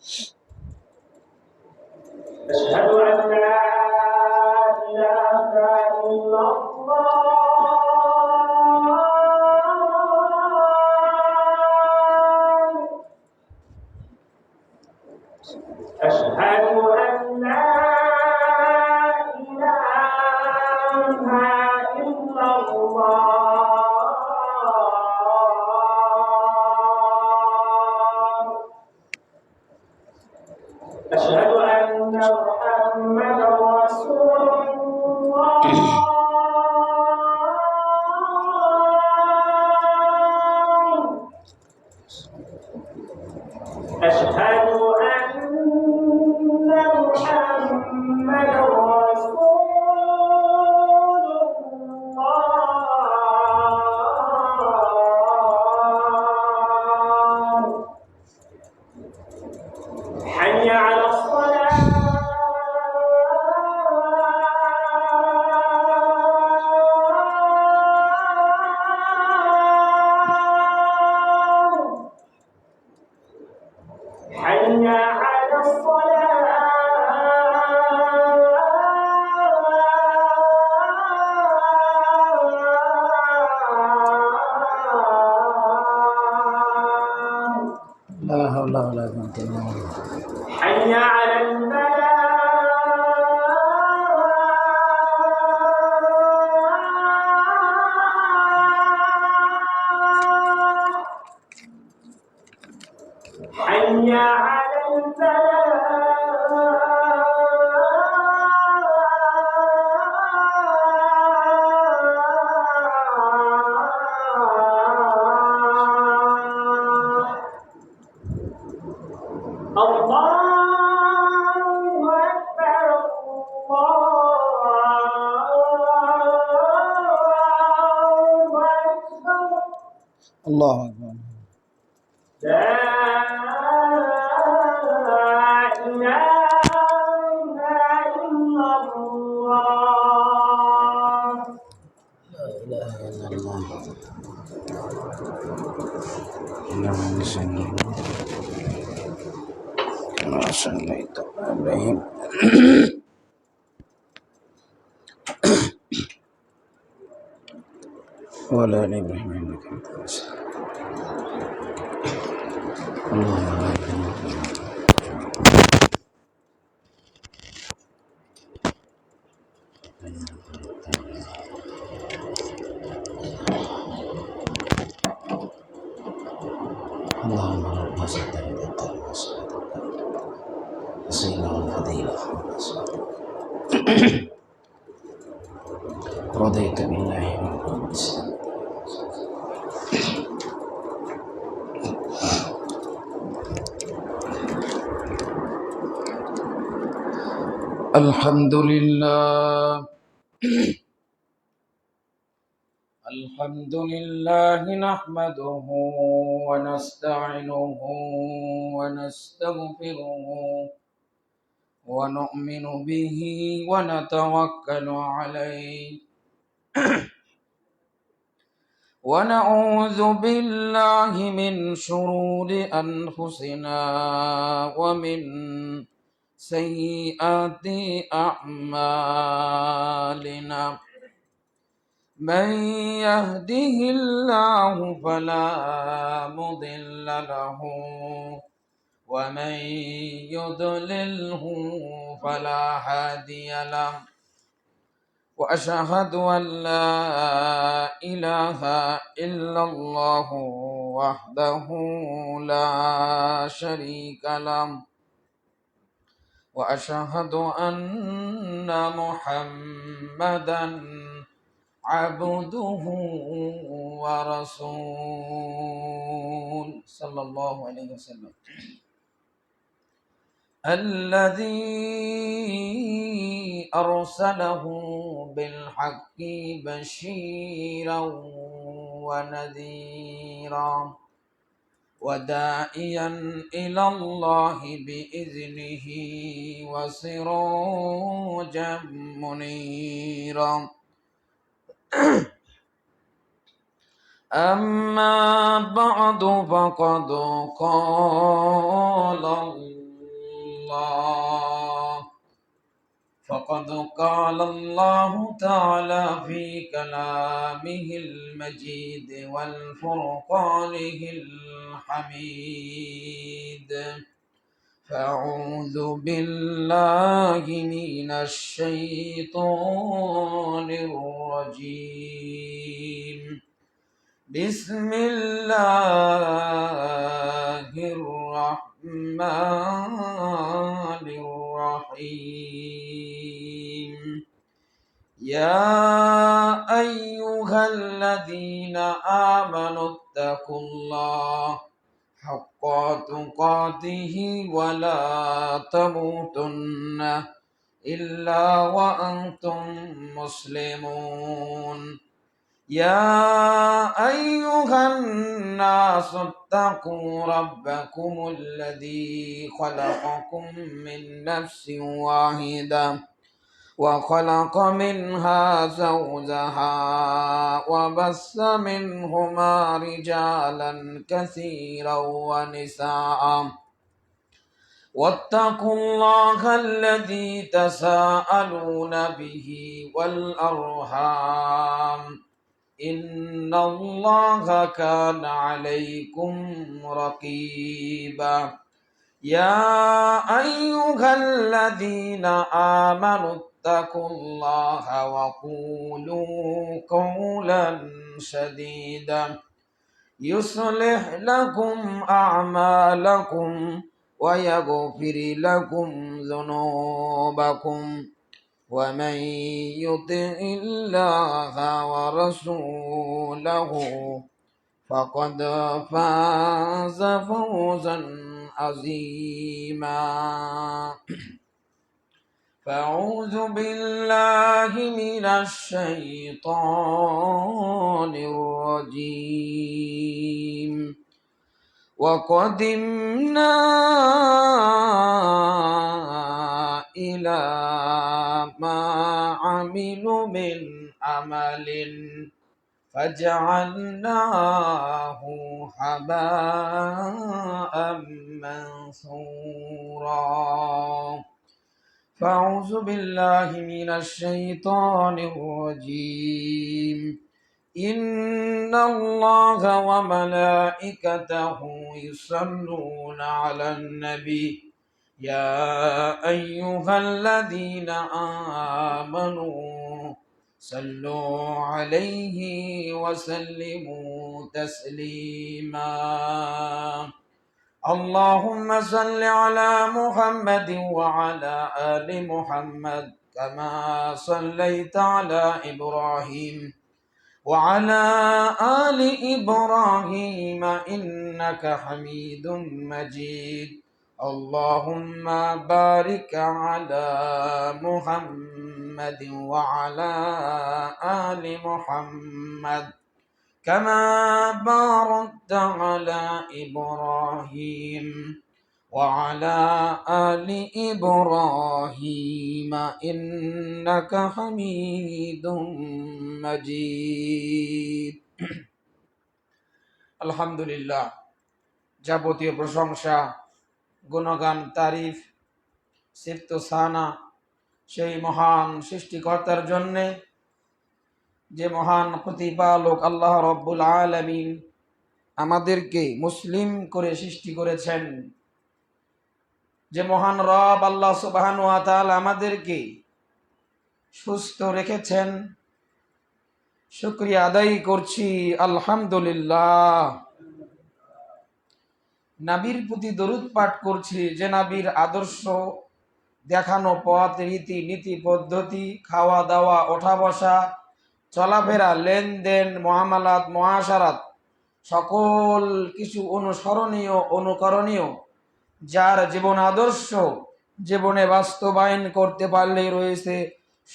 أشهد أن لا إله إلا الله. أشهد أن لا إله إلا الله. أشهد أن محمدا رسول الله. أشهد أن محمدا رسول الله. حي على الصلاة. حي على الصلاة. لا حول ولا قوة إلا بالله. حي على الفلاح. حي على الفلاح. الله أكبر. الله أكبر. الله أكبر. لا إله إلا الله. لا إله إلا الله. اللهم صل كما صليت على إبراهيم وعلى آل إبراهيم إنك حميد مجيد. اللهم بارك لنا في اللهم رب صدق وسيلة والفضيلة رضيت بالله ربا والإسلام. الحمد لله. الحمد لله نحمده ونستعينه ونستغفره ونؤمن به ونتوكل عليه ونعوذ بالله من شرور أنفسنا ومن سيئات أعمالنا. من يهده الله فلا مضل له ومن يضلله فلا هادي له. وأشهد أن لا إله إلا الله وحده لا شريك له. وأشهد أن محمدا عبده ورسوله صلى الله عليه وسلم الذي أرسله بالحق بشيرا ونذيرا وداعيا إلى الله بإذنه وسراجا منيرا. أما بعد فقد قال الله الله. فقد قال الله تعالى في كلامه المجيد والفرقانه الحميد. فأعوذ بالله من الشيطان الرجيم. بسم الله الرحمن الرحيم. يا أيها الذين آمنوا اتقوا الله حق تقاته ولا تموتن إلا وأنتم مسلمون. يا أيها الناس اتقوا ربكم الذي خلقكم من نفس واحدة وخلق منها زوجها وبث منهما رجالا كثيرا ونساء واتقوا الله الذي تساءلون به والأرحام إن الله كان عليكم رقيبا. يا أيها الذين آمنوا اتقوا الله وقولوا قولا سديدا يصلح لكم أعمالكم ويغفر لكم ذنوبكم ومن يطع الله ورسوله فقد فاز فوزا عظيما. فأعوذ بالله من الشيطان الرجيم. وقدمنا إلى ما عملوا من عمل فجعلناه هباء منثورا. فأعوذ بالله من الشيطان الرجيم. إن الله وملائكته يصلون على النبي يا أيها الذين آمنوا صلوا عليه وسلموا تسليما. اللهم صل على محمد وعلى آل محمد كما صليت على إبراهيم وعلى آل إبراهيم إنك حميد مجيد. اللهم بارك على محمد وعلى آل محمد كما باركت على إبراهيم وعلى آل إبراهيم إنك حميد مجيد. আলহামদুলিল্লাহ, যাবতীয় প্রশংসা, গুণগান, তারিফ, সিফত সানা সেই মহান সৃষ্টিকর্তার জন্যে, যে মহান প্রতিপালক আল্লাহ রব্বুল আলামিন আমাদেরকে মুসলিম করে সৃষ্টি করেছেন। যে মহান রব আল্লাহ সুবহানাহু ওয়া তাআলা আমাদেরকে সুস্থ রেখেছেন, শুকরিয়া আদায় করছি আলহামদুলিল্লাহ। নবীর প্রতি দরুদ পাঠ করছি, যে নবীর আদর্শ দেখানো পথ, রীতি নীতি, পদ্ধতি, খাওয়া দাওয়া, ওঠা বসা, চলাফেরা, লেনদেন, মুআমালাত, মুআশারাত সকল কিছু অনুসরণীয়, অনুকরণীয়, যার জীবন আদর্শ জীবনে বাস্তবায়ন করতে পারলেই রয়েছে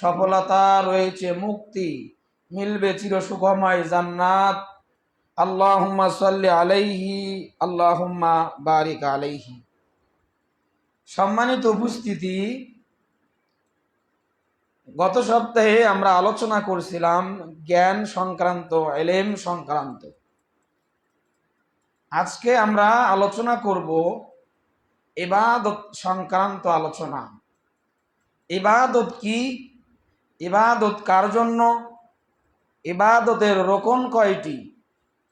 সফলতা, রয়েছে মুক্তি, মিলবে চির সুখময় জান্নাত। আল্লাহুম্মা সাল্লি আলাইহি, আল্লাহুম্মা বারিক আলাইহি। সম্মানিত উপস্থিতি, গত সপ্তাহে আমরা আলোচনা করছিলাম জ্ঞান সংক্রান্ত, ইলম সংক্রান্ত। আজকে আমরা আলোচনা করব ইবাদত সংক্রান্ত আলোচনা। ইবাদত কি? ইবাদত কার জন্য? ইবাদতের রকন কয়টি?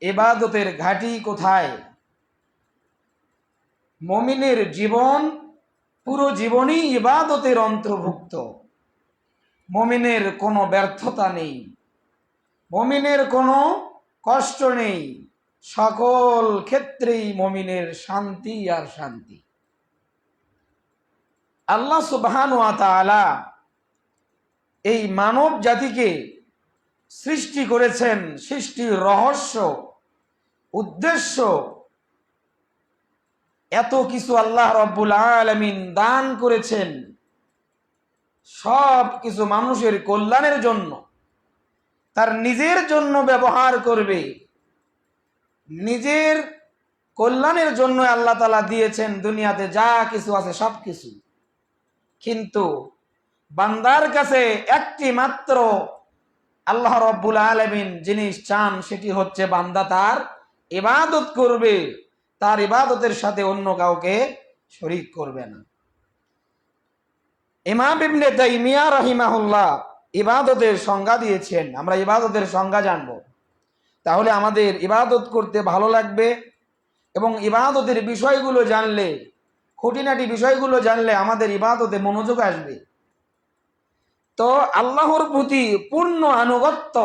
ইবাদতের ঘাঁটি কোথায়? মুমিনের জীবন, পুরো জীবনই ইবাদতের অন্তর্ভুক্ত। মুমিনের কোনো ব্যর্থতা নেই, মুমিনের কোনো কষ্ট নেই, সকল ক্ষেত্রেই মুমিনের শান্তি আর শান্তি। আল্লাহ সুবহানাহু ওয়া তাআলা এই মানব জাতিকে সৃষ্টি করেছেন, সৃষ্টির রহস্য, উদ্দেশ্য, এত কিছু আল্লাহ রাব্বুল আলামিন দান করেছেন, সব কিছু মানুষের কল্যাণের জন্য, তার নিজের জন্য ব্যবহার করবে, নিজের কল্যাণের জন্য আল্লাহ তাআলা দিয়েছেন দুনিয়াতে যা কিছু আছে সব কিছু। কিন্তু বান্দার কাছে একটি মাত্র আল্লাহ রাব্বুল আলামিন জিনিস চান, সেটি হচ্ছে বান্দা তার ইবাদত করবে, তার ইবাদতের সাথে অন্য কাউকে শরীক করবে না। ইমাম ইবনে তাইমিয়া রাহিমাহুল্লাহ ইবাদতের সংজ্ঞা দিয়েছেন। আমরা ইবাদতের সংজ্ঞা জানব, তাহলে আমাদের ইবাদত করতে ভালো লাগবে এবং ইবাদতের বিষয়গুলো জানলে, খুঁটিনাটি বিষয়গুলো জানলে আমাদের ইবাদতে মনোযোগ আসবে। তো আল্লাহর প্রতি পূর্ণ আনুগত্য,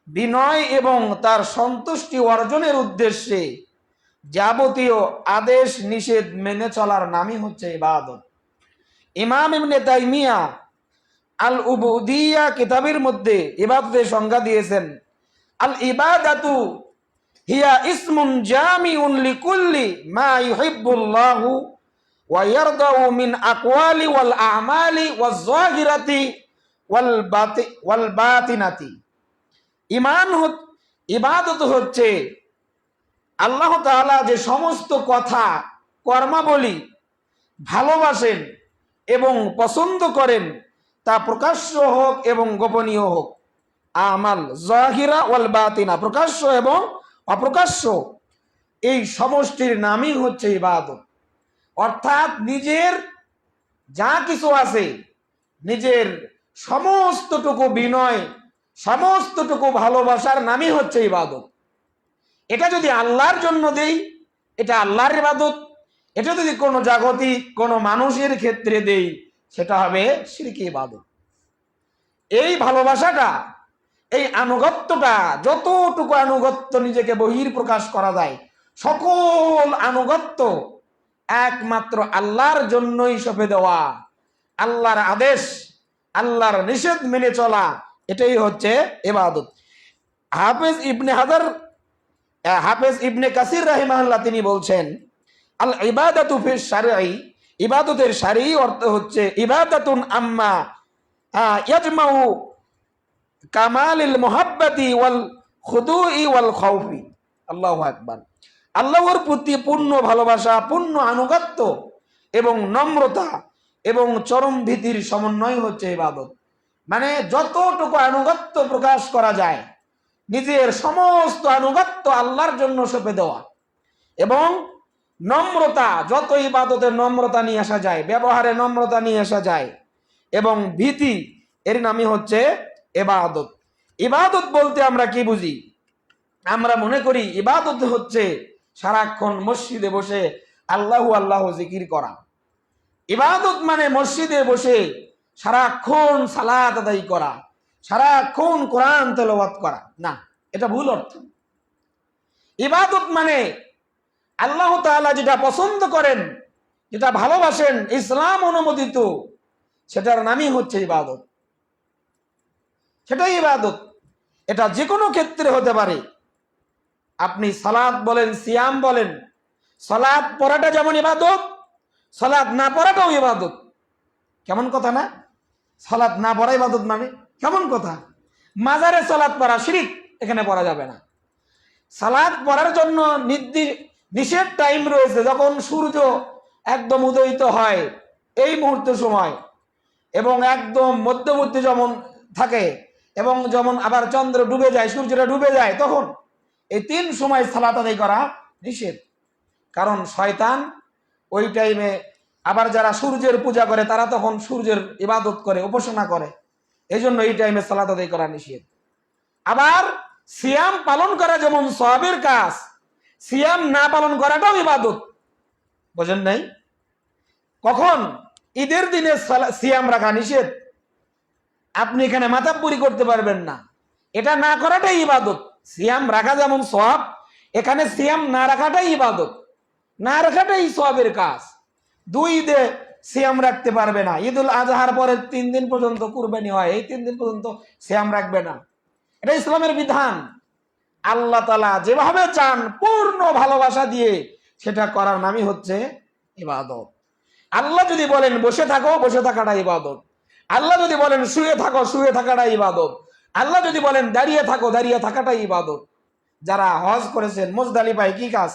বিনয় এবং তার সন্তুষ্টি অর্জনের উদ্দেশ্যে যাবতীয় আদেশ নিষেধ মেনে চলার নামই হচ্ছে ইবাদত। ইমাম ইবনে তাইমিয়া আল উবুদিয়া কিতাবের মধ্যে ইবাদতের সংজ্ঞা দিয়েছেন, আল ইবাদাতু হিয়া ইসমুন জামিউন লিকুল্লি মা ইউহিব্বুল্লাহু ওয়া ইয়ারদাউ মিন আকওয়ালি ওয়াল আমালি ওয়াজ যাহিরাতি ওয়াল বাতিনাতি। ইবাদত হচ্ছে আল্লাহ তাআলা যে সমস্ত কথা, কর্মাবলী ভালোবাসেন এবং পছন্দ করেন, তা প্রকাশ্য হোক এবং গোপনীয় হোক। আমাল জাহিরা ওয়াল বাতিনা, প্রকাশ্য এবং অপ্রকাশ্য, এই সমষ্টির নামই হচ্ছে ইবাদত। অর্থাৎ নিজের যা কিছু আছে, নিজের সমস্তটুকু বিনয়, সমস্তটুকু ভালোবাসার নামই হচ্ছে ইবাদত। এটা যদি আল্লাহর জন্য দেই, এটা আল্লাহর ইবাদত। এটা যদি কোনো জাগতিক কোনো মানুষের ক্ষেত্রে দেই, সেটা হবে শিরকি ইবাদত। এই ভালোবাসাটা, এই আনুগত্যটা, যতটুকু আনুগত্য নিজেকে বহির প্রকাশ করা যায়, সকল আনুগত্য একমাত্র আল্লাহর জন্যই সঁপে দেওয়া, আল্লাহর আদেশ, আল্লাহর নিষেধ মেনে চলা, এটাই হচ্ছে ইবাদত। হাফেজ ইবনে কাসির রাহিমাহুল্লাহ তিনি বলছেন, আল ইবাদাতু ফিশ শারঈ, ইবাদতের শারঈ অর্থ হচ্ছে ইবাদাতুন আম্মা ইয়াজমাউ কামালিল মুহাব্বতি ওয়াল খুদুই ওয়াল খাউফি। আল্লাহু আকবার। আল্লাহর প্রতি পূর্ণ ভালোবাসা, পূর্ণ আনুগত্য এবং নম্রতা এবং চরম ভীতির সমন্বয় হচ্ছে ইবাদত। মানে যতটুকু আনুগত্য প্রকাশ করা যায়, নিজের সমস্ত আনুগত্য আল্লাহর জন্য সঁপে দেওয়া, এবং নম্রতা, যত ইবাদতে নম্রতা নিয়ে আসা যায়, ব্যবহারে নম্রতা নিয়ে আসা যায়, এবং ভীতি, এর নামই হচ্ছে ইবাদত। ইবাদত বলতে আমরা কি বুঝি? আমরা মনে করি ইবাদত হচ্ছে সারাক্ষণ মসজিদে বসে আল্লাহু আল্লাহু জিকির করা। ইবাদত মানে মসজিদে বসে সারাক্ষণ সালাত আদায় করা, সারাক্ষণ কোরআন তেলাওয়াত করা। না, এটা ভুল অর্থ। ইবাদত মানে আল্লাহ তাআলা যেটা পছন্দ করেন, যেটা ভালোবাসেন, ইসলাম অনুমোদিত, সেটার নামই হচ্ছে ইবাদত। সেটাই ইবাদত। এটা যে কোনো ক্ষেত্রে হতে পারে। আপনি সালাত বলেন, সিয়াম বলেন, সালাত পড়াটা যেমন ইবাদত, সালাত না পড়াটাও ইবাদত। কেমন কথা না? সালাত না পড়া ইবাদত মানে কেমন কথা? মাজারে সালাত পড়া শিরক, এখানে পড়া যাবে না। সালাত পড়ার জন্য নিষেধ টাইম রয়েছে, যখন সূর্য একদম উদয়িত হয় এই মুহূর্ত সময়, এবং একদম মধ্যবর্তী যেমন থাকে, এবং যেমন আবার চন্দ্র ডুবে যায়, সূর্যটা ডুবে যায়, তখন এই 3 সময় সালাত আদায় করা নিষেধ। কারণ শয়তান ওই টাইমে আবার যারা সূর্যের পূজা করে তারা তখন সূর্যের ইবাদত করে, উপাসনা করে, এই জন্য এই টাইমে সালাত আদায় করা নিষেধ। আবার সিয়াম পালন করা যেমন সওয়াবের কাজ, সিয়াম না পালন করাটাও ইবাদত। বোঝেন নাই? কখন? ঈদের দিনে সিয়াম রাখা নিষেধ, আপনি এখানে মাথাপুরি করতে পারবেন না, এটা না করাটাই ইবাদত। সিয়াম রাখা যেমন সওয়াব, এখানে সিয়াম না রাখাটাই ইবাদত, না রাখাটাই সওয়াবের কাজ। 2 ঈদে সিয়াম রাখতে পারবে না, ঈদুল আজহার পরে 3 দিন পর্যন্ত কুরবানি হয়, এই 3 দিন পর্যন্ত সিয়াম রাখবে না, এটা ইসলামের বিধান। আল্লাহ তাআলা যেভাবে চান পূর্ণ ভালোবাসা দিয়ে সেটা করার নামই হচ্ছে ইবাদত। আল্লাহ যদি বলেন বসে থাকো, বসে থাকাটা ইবাদত। আল্লাহ যদি বলেন শুয়ে থাকো, শুয়ে থাকাটা ইবাদত। আল্লাহ যদি বলেন দাঁড়িয়ে থাকো, দাঁড়িয়ে থাকাটাই ইবাদত। যারা হজ করেছেন মুজদালিফায় কি কাজ?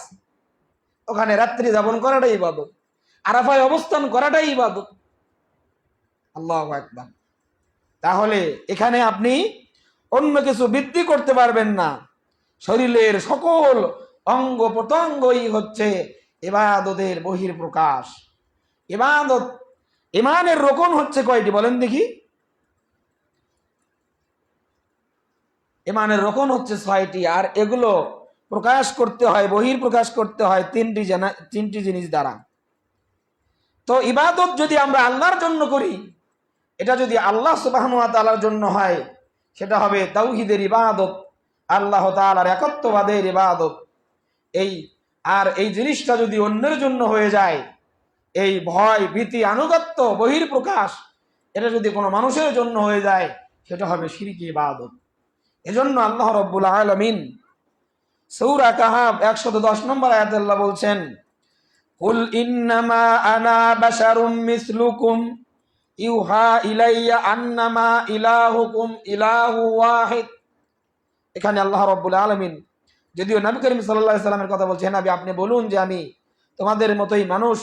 ওখানে রাত্রি যাপন করাটাই ইবাদত, আরাফায় অবস্থান করাটাই ইবাদত। আল্লাহু আকবার। তাহলে এখানে আপনি অন্য কিছু বৃদ্ধি করতে পারবেন না, শরীরের সকল অঙ্গ প্রত্যঙ্গই হচ্ছে ইবাদতের বহিঃপ্রকাশ। ইবাদত, ইমানের রকম হচ্ছে কয়টি বলেন দেখি? ইমানের রকম হচ্ছে 6টি, আর এগুলো প্রকাশ করতে হয়, বহিঃপ্রকাশ করতে হয় 3টি জিনিস দ্বারা। তো ইবাদত যদি আমরা আল্লাহর জন্য করি, এটা যদি আল্লাহ সুবহানাহু ওয়া তাআলার জন্য হয়, সেটা হবে তাওহীদের ইবাদত, আল্লাহ তাআলার একত্ববাদের ইবাদত। এই জিনিসটা যদি অন্যের জন্য হয়ে যায়, এই ভয়, ভীতি, আনুগত্য, বহিঃপ্রকাশ, এটা যদি কোনো মানুষের জন্য হয়ে যায়, সেটা হবে শিরকি ইবাদত। এজন্য আল্লাহ রাব্বুল আলামিন সূরা কাহাফ 110 নম্বর আয়াতে আল্লাহ বলছেন, কুল ইন্নামা আনা বাশারুম মিসলুকুম ইউহা ইলাইয়া আন্নামা ইলাহুকুম ইলাহু ওয়াহিদ। এখানে আল্লাহ রাব্বুল আলামিন যদিও নবী করিম সাল্লাল্লাহু আলাইহি সাল্লামের কথা বলছেন, নবী আপনি বলুন যে আমি তোমাদের মতোই মানুষ,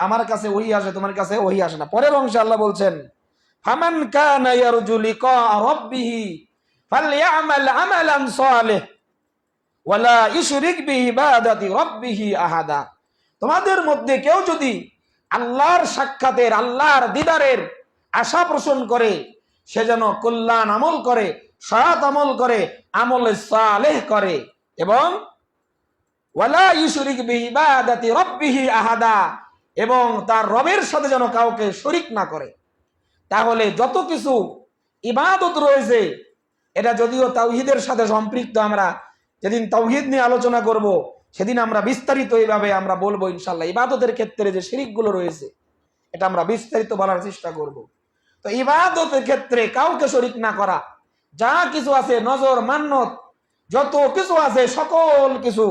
আমার কাছে ওহী আসে, তোমার কাছে ওহী আসে না। পরের অংশে আল্লাহ বলছেন, ফামান কানা ইয়ারজু লিকা রাব্বিহি ফালইআমাল আমালান সালিহ ওয়ালা ইশরিক বিইবাদাতি রাব্বিহি আহাদা। তোমাদের মধ্যে কেউ যদি আল্লাহর সাক্ষাতের, আল্লাহর দিদারের আশা পোষণ করে, সে যেন কল্যাণ আমল করে, সৎ আমল করে, আমলে সালেহ করে, এবং ওয়ালা ইশরিক বিইবাদাতি রাব্বিহি আহাদা, এবং তার রবের সাথে যেন কাউকে শরীক না করে। তাহলে যত কিছু ইবাদত রয়েছে, এটা যদিও তাওহীদের সাথে সম্পৃক্ত, আমরা যেদিন তাওহীদ নিয়ে আলোচনা করব সেদিন আমরা বিস্তারিত এইভাবে আমরা বলবো ইনশাআল্লাহ। ইবাদতের ক্ষেত্রে যে শিরকগুলো রয়েছে এটা আমরা বিস্তারিত বলার চেষ্টা করব। তো ইবাদতের ক্ষেত্রে কাউকে শরীক না করা, যা কিছু আছে, নজর, মান্নত, যত কিছু আছে, সকল কিছু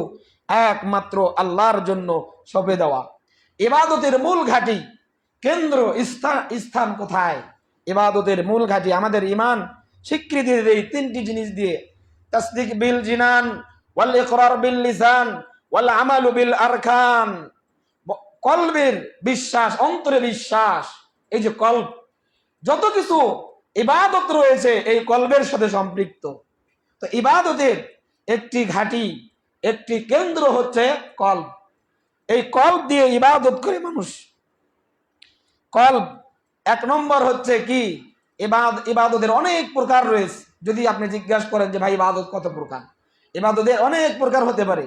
একমাত্র আল্লাহর জন্য সঁপে দেওয়া। ইবাদতের মূল ঘাঁটি, কেন্দ্র, স্থান কোথায়? ইবাদতের মূল ঘাঁটি আমাদের ঈমান স্বীকৃতি দেয় 3টি জিনিস দিয়ে, তাসদিক বিল জিনান ওয়াল ইকরার বিল লিসান ওয়াল আমালু বিল আরকান। কলবের বিশ্বাস, অন্তরে বিশ্বাস, এই যে কলব, যত কিছু ইবাদত রয়েছে এই কলবের সাথে সম্পৃক্ত। তো ইবাদতের একটি ঘাঁটি, একটি কেন্দ্র হচ্ছে কলব। এই কলব দিয়ে ইবাদত করে মানুষ। কলব 1 নম্বর হচ্ছে কি? ইবাদতের অনেক প্রকার রয়েছে। যদি আপনি জিজ্ঞাসা করেন যে ভাই ইবাদত কত প্রকার, ইবাদতের অনেক প্রকার হতে পারে।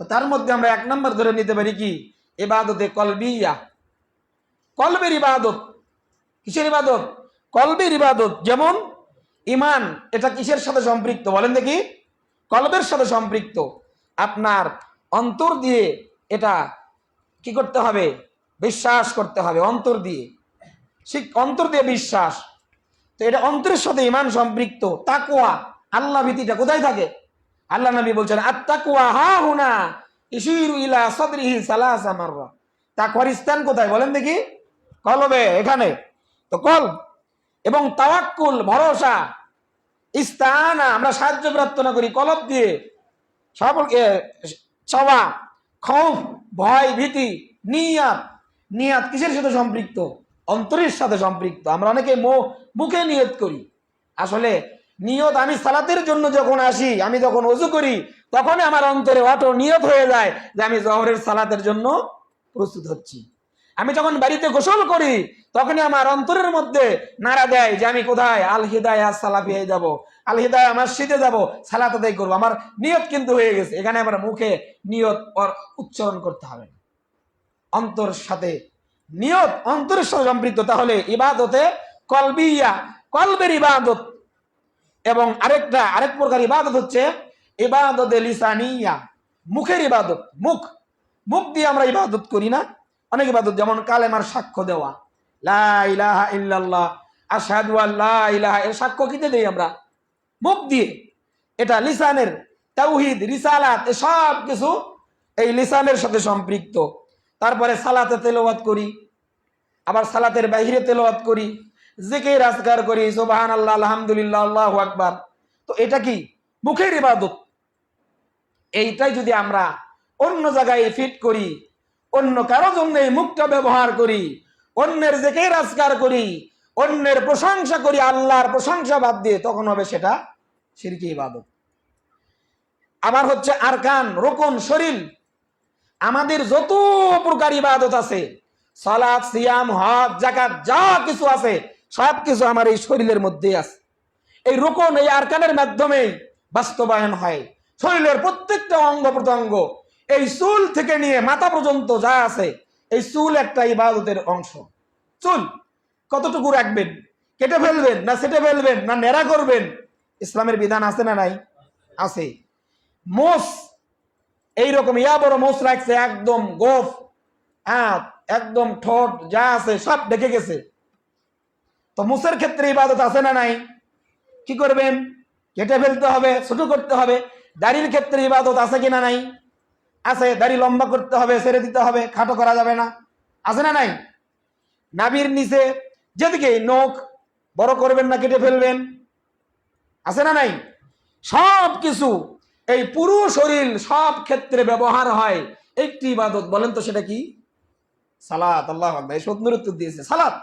তো তার মধ্যে আমরা 1 নম্বর ধরে নিতে পারি কি? ইবাদতে কলবিয়া, কলবের ইবাদত। কিসের ইবাদত? কলবের ইবাদত। যেমন ঈমান, এটা কিসের সাথে সম্পৃক্ত বলেন দেখি? কলবের সাথে সম্পৃক্ত। আপনার অন্তর দিয়ে এটা কি করতে হবে? বিশ্বাস করতে হবে অন্তর দিয়ে, অন্তর দিয়ে বিশ্বাস। তো এটা অন্তরের সাথে ঈমান সম্পৃক্ত। তাকওয়া, আল্লাহ ভীতিটা কোথায় থাকে? আল্লাহ নবী বলছেন আত-তাকওয়া হাহুনা ইশিরু ইলা সাদরিহি সালাসা মাররা। তাকওয়ার স্থান কোথায় বলেন দেখি? কলবে, এখানে। তো কলব। এবং তাওয়াক্কুল, ভরসা, ইস্তাআনা, আমরা সাহায্য প্রার্থনা করি কলব দিয়ে। সকলকে চাওয়া, খৌফ, ভয়, ভীতি, নিয়াত, নিয়াত কিসের সাথে সম্পৃক্ত? অন্তরের সাথে সম্পৃক্ত। আমরা অনেকে মুখে নিয়ত করি, আসলে নিয়ত আমি সালাতের জন্য যখন আসি, আমি যখন ওযু করি, তখনই আমার অন্তরে অটো নিয়ত হয়ে যায় যে আমি জোহরের সালাতের জন্য প্রস্তুত হচ্ছি। আমি যখন বাড়িতে গোসল করি তখনই আমার অন্তরের মধ্যে নাড়া দেয় যে আমি কোথায়, আল হিদায়া সালাফিয়ায় যাব, আল হিদায়া মসজিদে যাব, সালাত আদায় করবো। আমার নিয়ত কিন্তু হয়ে গেছে। এখানে আমার মুখে নিয়ত উচ্চারণ করতে হবে না, অন্তর সাথে নিয়ত অন্তরের সাথে সম্পৃক্ত। তাহলে ইবাদতে কলবিয়া, কলবের ইবাদত। এবং আরেক প্রকার ইবাদত হচ্ছে ইবাদতে লিসানিয়া, মুখের ইবাদত। মুখ দিয়ে আমরা ইবাদত করি না অনেক ইবাদত, যেমন কালেমার সাক্ষ্য দেওয়া, লা ইলাহা ইল্লাল্লাহ, আশহাদু আল্লা ইলাহা, এর সাক্ষ্য কিতে দেই আমরা? মুখ দিয়ে। এটা লিসানের তাওহীদ, রিসালাত, সব কিছু এই লিসানের সাথে সম্পৃক্ত। তারপরে সালাতে তেলাওয়াত করি, আবার সালাতের বাইরে তেলাওয়াত করি, জিকির আজকার করি, সুবহানাল্লাহ, আলহামদুলিল্লাহ, আল্লাহু আকবার। তো এটা কি? মুখের ইবাদত। এইটাই যদি আমরা অন্য জায়গায় ফিট করি, অন্য কারো জন্য এই মুখটা ব্যবহার করি, অন্যের জিকির আজকার করি, অন্যের প্রশংসা করি আল্লাহর প্রশংসা বাদ দিয়ে, তখন হবে সেটা শিরকি ইবাদত। আবার হচ্ছে আরকান, রুকুন, শরীর। আমাদের যত প্রকার ইবাদত আছে, সালাত, সিয়াম, হজ, যাকাত, যা কিছু আছে সব কিছু আমার এই শরীরের মধ্যেই আছে। এই রুকুন, এই আরকানের মাধ্যমেই বাস্তবায়ন হয়। শরীরের প্রত্যেকটা অঙ্গ প্রত্যঙ্গ, এই চুল থেকে নিয়ে মাথা পর্যন্ত যা আছে, এই চুল একটা ইবাদতের অংশ। চুল কতটুকু রাখবেন? কেটে ফেলবেন না ছেটে ফেলবেন না নেড়া করবেন? ইসলামের বিধান আছে না নাই? আছে। মোষ এইরকম ইয়া বড় মোষ রাখছে, একদম গোফ, একদম ঠোঁট যা আছে সব ঢেকে গেছে। তো মোষের ক্ষেত্রে ইবাদত আছে না নাই? কি করবেন? কেটে ফেলতে হবে, ছোট করতে হবে। দাড়ির ক্ষেত্রে ইবাদত আছে কিনা নাই? আছে। দাড়ি লম্বা করতে হবে, ছেড়ে দিতে হবে, খাটো করা যাবে না। আছে না নাই? নাভির নিচে যেদিকে নখ বড় করবেন না কেটে ফেলবেন। আছে না নাই? সব কিছু এই পুরো শরীর সব ক্ষেত্রে ব্যবহার হয় একটি ইবাদত। বলেন তো সেটা কি? সালাত। আল্লাহু আকবার। এই সুন্দর উত্তর দিয়েছে, সালাত।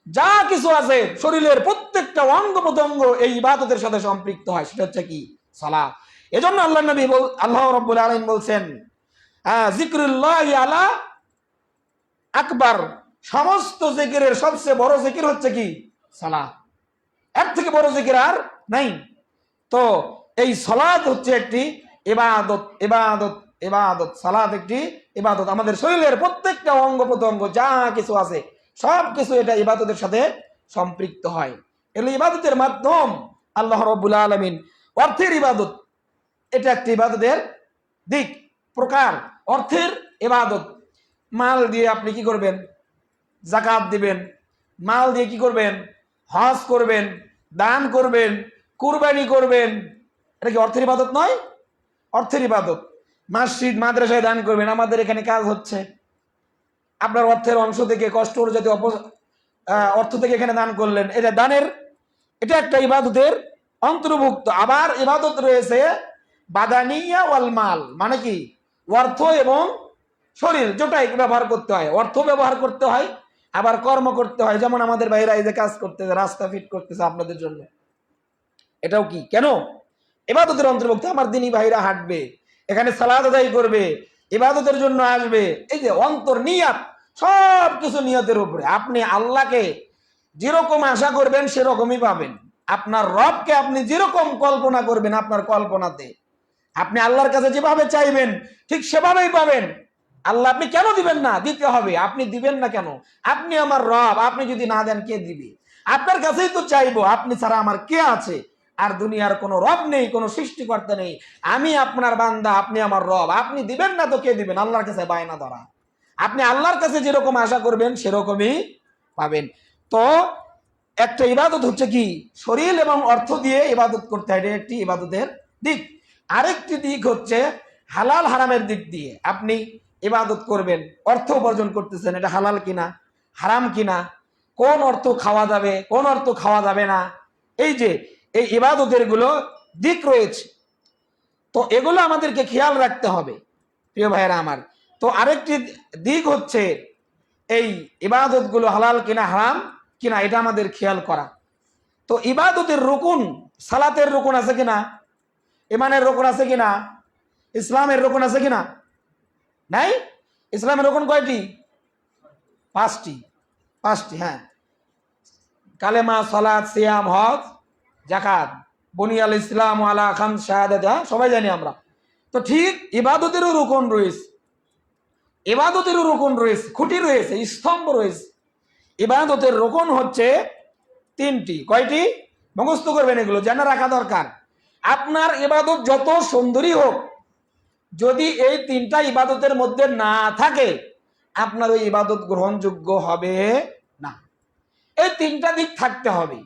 যা কিছু আছে শরীরের প্রত্যেকটা অঙ্গ প্রত্যঙ্গ এই ইবাদতের সাথে সম্পৃক্ত হয়, সেটা হচ্ছে কি? সালাত। এজন্য আল্লাহ নবী আল্লাহ রাব্বুল আলামিন বলছেন, জিকরুল্লাহি আলা আকবার, সমস্ত জিকিরের সবচেয়ে বড় জিকির হচ্ছে কি? সালাত। এর থেকে বড় জিকির আর নাই। তো এই সালাত হচ্ছে একটি ইবাদত, ইবাদত, ইবাদত। সালাত একটি ইবাদত। আমাদের শরীরের প্রত্যেকটা অঙ্গ প্রত্যঙ্গ যা কিছু আছে সব কিছু এটা ইবাদতের সাথে সম্পৃক্ত হয়। এগুলো ইবাদতের মাধ্যম। আল্লাহ রাব্বুল আলামিন অর্থের ইবাদত, এটা একটি ইবাদতের দিক, প্রকার। অর্থের ইবাদত। মাল দিয়ে আপনি কি করবেন? যাকাত দিবেন। মাল দিয়ে কি করবেন? হজ করবেন, দান করবেন, কুরবানি করবেন। এটা কি অর্থের ইবাদত নয়? অর্থের ইবাদত। মসজিদ মাদ্রাসায় দান করবেন। আমাদের এখানে কাজ হচ্ছে, আপনার অর্থের অংশ থেকে, কষ্ট যাতে অর্থ থেকে এখানে দান করলেন, এটা দানের, এটা একটা ইবাদতের অন্তর্ভুক্ত। আবার ইবাদত রয়েছে বাদানিয়া ওয়াল মাল, মানে কি? অর্থ এবং শরীর যেটাই ব্যবহার করতে হয়। অর্থ ব্যবহার করতে হয়, আবার কর্ম করতে হয়। যেমন আমাদের ভাইরা এই যে কাজ করতেছে, রাস্তা ফিট করতেছে আপনাদের জন্য, এটাও কি? কেন? ইবাদতের অন্তর্ভুক্ত। আমার দিনী ভাইরা হাঁটবে, এখানে সালাত আদায় করবে, ইবাদতের জন্য আসবে। এই যে অন্তর, নিয়াত, সব কিছু নিয়তের উপরে। আপনি আল্লাহকে যেরকম আশা করবেন সেরকমই পাবেন। আপনার রবকে আপনি যেরকম কল্পনা করবেন আপনার কল্পনাতে, আপনি আল্লাহর কাছে যেভাবে চাইবেন ঠিক সেভাবেই পাবেন। আল্লাহ আপনি কেন দিবেন না? দিতে হবে। আপনি দিবেন না কেন? আপনি আমার রব, আপনি যদি না দেন কে দিবে? আপনার কাছেই তো চাইবো, আপনি ছাড়া আমার কে আছে? আর দুনিয়ার কোনো রব নেই, কোনো সৃষ্টিকর্তা নেই। আমি আপনার বান্দা, আপনি আমার রব। আপনি দিবেন না তো কে দিবেন? আল্লাহর কাছে বায়না ধরা। আপনি আল্লাহর কাছে যেরকম আশা করবেন সেরকমই পাবেন। তো একটা ইবাদত হচ্ছে কি? শরীর এবং অর্থ দিয়ে ইবাদত করতে হয়, এটা একটি ইবাদতের দিক। আরেকটি দিক হচ্ছে হালাল হারামের দিক দিয়ে আপনি ইবাদত করবেন। অর্থ উপার্জন করতেছেন, এটা হালাল কিনা, হারাম কিনা, কোন অর্থ খাওয়া যাবে, কোন অর্থ খাওয়া যাবে না, এই যে এই ইবাদতের গুলো দিক রয়েছে। তো এগুলো আমাদেরকে খেয়াল রাখতে হবে প্রিয় ভাইয়েরা আমার। তো আরেকটি দিক হচ্ছে এই ইবাদত গুলো হালাল কিনা হারাম কিনা, এটা আমাদের খেয়াল করা। তো ইবাদতের রুকুন, সালাতের রুকুন আছে কিনা, ইমানের রুকুন আছে কিনা, ইসলামের রুকুন আছে কিনা? নাই। ইসলামের রোকন কয়টি? পাঁচটি। পাঁচটি, হ্যাঁ। কালেমা, সালাত, সিয়াম, হজ, যাকাত। বুনিয়াল ইসলাম আলা খামস শাহাদাত, সবাই জানি আমরা। তো ঠিক ইবাদতেরও রোকন রয়েছে, ইবাদতেরও রোকন রয়েছে, খুঁটি রয়েছে, স্তম্ভ রয়েছে। ইবাদতের রোকন হচ্ছে তিনটি। কয়টি? মুখস্থ করবেন, এগুলো জেনে রাখা দরকার। আপনার ইবাদত যত সুন্দরী হোক, যদি এই তিনটা ইবাদতের মধ্যে না থাকে, আপনার ওই ইবাদত গ্রহণযোগ্য হবে না। এই তিনটা দিক থাকতে হবে।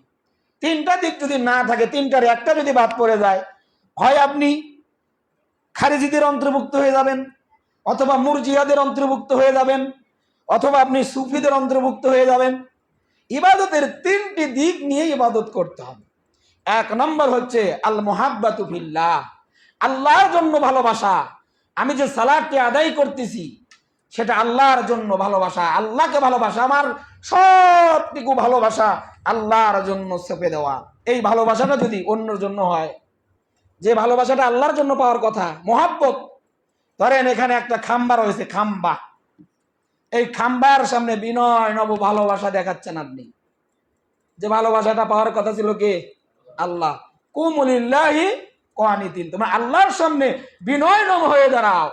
তিনটা দিক যদি না থাকে, তিনটার একটা যদি বাদ পড়ে যায়, হয় আপনি খারিজিদের অন্তর্ভুক্ত হয়ে যাবেন, অথবা মুরজিয়াদের অন্তর্ভুক্ত হয়ে যাবেন, অথবা আপনি সুফিদের অন্তর্ভুক্ত হয়ে যাবেন। ইবাদতের তিনটি দিক নিয়ে ইবাদত করতে হবে। এক নম্বর হচ্ছে আল মুহাব্বাতু ফিল্লাহ, আল্লাহর জন্য ভালোবাসা। আমি যে সালাতটি আদায় করতেছি সেটা আল্লাহর জন্য ভালোবাসা, আল্লাহকে ভালোবাসা, আমার সবটুকু ভালোবাসা আল্লাহর জন্য চেপে দেওয়া। এই ভালোবাসাটা যদি অন্যের জন্য হয়, যে ভালোবাসাটা আল্লাহর জন্য পাওয়ার কথা, মহাব্বত। ধরেন এখানে একটা খাম্বা রয়েছে, খাম্বা, এই খাম্বার সামনে বিনয় নব ভালোবাসা দেখাচ্ছেন আপনি। যে ভালোবাসাটা পাওয়ার কথা ছিল কে? আল্লাহ। কুমুলিল্লাহি কানিতিন, তোমরা আল্লাহর সামনে বিনয় নম হয়ে দাঁড়াও।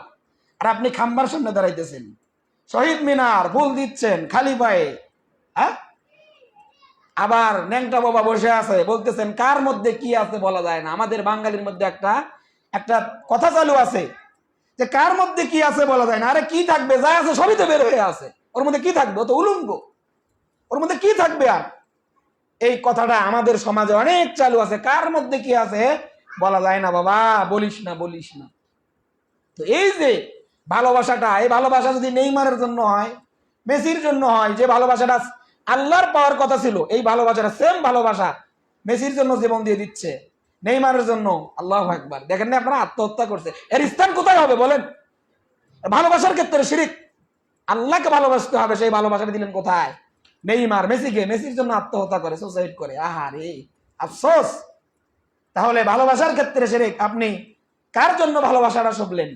আর আপনি খাম্বার সামনে দাঁড়াইতেছেন, শহীদ মিনার ফুল দিচ্ছেন খালি পায়ে, হ্যাঁ? আবার ন্যাংটা বাবা বসে আছে, বলতেছেন কার মধ্যে কি আছে বলা যায় না। আমাদের বাঙালির মধ্যে একটা কথা চালু আছে যে কার মধ্যে কি আছে বলা যায় না। আরে কি থাকবে? যা আছে সবই তো বের হয়ে আছে, ওর মধ্যে কি থাকবে? ও তো উলঙ্গ, ওর মধ্যে কি থাকবে আর? এই কথাটা আমাদের সমাজে অনেক চালু আছে, কার মধ্যে কি আছে বলা যায় না বাবা, বলিস না, বলিস না। তো এই যে ভালোবাসাটা, এই ভালোবাসা যদি নেইমারের জন্য হয়, মেসির জন্য হয়, যে ভালোবাসাটা আল্লাহর পাওয়ার কথা ছিল, এই ভালোবাসাটা সেম ভালোবাসা মেসির জন্য জীবন দিয়ে দিচ্ছে, নেইমারের জন্য। আল্লাহু আকবার। দেখেন না আপনারা, আত্মহত্যা করছে। এর স্থান কোথায় হবে বলেন? ভালোবাসার ক্ষেত্রে শিরিক। আল্লাহকে ভালোবাসতে হবে, সেই ভালোবাসাটা দিলেন কোথায়? নেইমার মেসিকে, মেসির জন্য আত্মহত্যা করে, সুসাইড করে। আহারে আফসোস। তাহলে ভালোবাসার ক্ষেত্রে শিরিক। আপনি কার জন্য ভালোবাসাটা শোভলেন?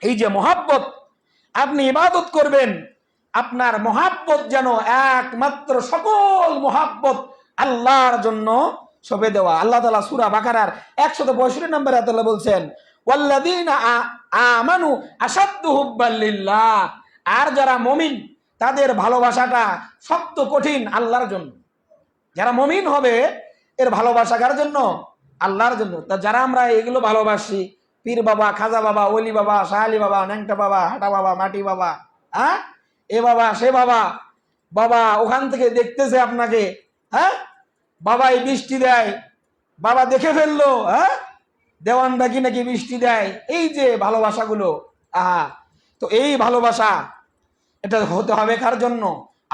এই যে মহাব্বত, আপনি ইবাদত করবেন, আপনার মহাব্বত যেন একমাত্র সকল মহাব্বত আল্লাহর জন্য শোভে দেওয়া। আল্লাহ তাআলা সূরা বাকারার 165 নম্বরে আল্লাহ বলছেন, ওয়াল্লাযীনা আমানু আশাদ্দু হুব্বাল লিল্লাহ, আর যারা মুমিন তাদের ভালোবাসাটা শক্ত কঠিন আল্লাহর জন্য। যারা মুমিন হবে এর ভালোবাসা কার জন্য? আল্লাহর জন্য। তা যারা আমরা এগুলো ভালোবাসি, পীর বাবা, খাজা বাবা, ওলি বাবা, শাহালি বাবা, ন্যাংটা বাবা, হাঁটা বাবা, মাটি বাবা, হ্যাঁ, এ বাবা সে বাবা, বাবা ওখান থেকে দেখতেছে আপনাকে, হ্যাঁ, বাবা এই বৃষ্টি দেয়, বাবা দেখে ফেললো, হ্যাঁ, দেওয়ানটা কি নাকি বৃষ্টি দেয়। এই যে ভালোবাসাগুলো, আহা, তো এই ভালোবাসা এটা হতে হবে কার জন্য?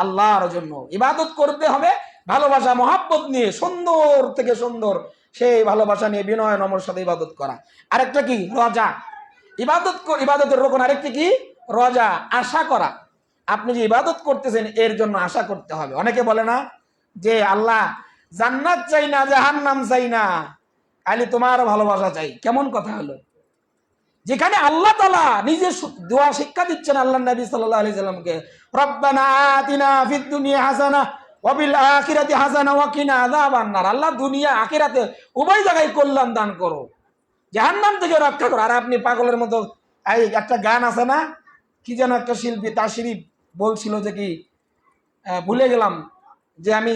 আল্লাহর জন্য। ইবাদত করতে হবে ভালোবাসা মহাব্বত নিয়ে, সুন্দর থেকে সুন্দর সেই ভালোবাসা নিয়ে বিনয় নম্র সাথে ইবাদত করা। আরেকটা কি? রজা। ইবাদতের রোকন আরেকটি কি? রজা, আশা করা। আপনি যে ইবাদত করতেছেন এর জন্য আশা করতে হবে। অনেকে বলে না যে আল্লাহ জান্নাত চাই না, জাহান্নাম চাই না, খালি তোমার ভালোবাসা চাই। কেমন কথা হলো? যেখানে আল্লাহ তাআলা নিজে দোয়া শিক্ষা দিচ্ছেন আল্লাহ নবী সাল্লাল্লাহু আলাইহি সাল্লামকে, রব্বানা আতিনা ফিদ দুনিয়া হাসানাহ ওয়া বিল আখিরাতি হাসানাহ ওয়া কিনা আযাবান নার। আল্লাহ দুনিয়া আখিরাতে উভয় জায়গায় কল্যাণ দান করো, জাহান্নাম থেকে রক্ষা করো। আর আপনি পাগলের মতো, এই একটা গান আছে না, কি যেন একটা শিল্পী তাশরিফ বলছিল যে কি, ভুলে গেলাম, যে আমি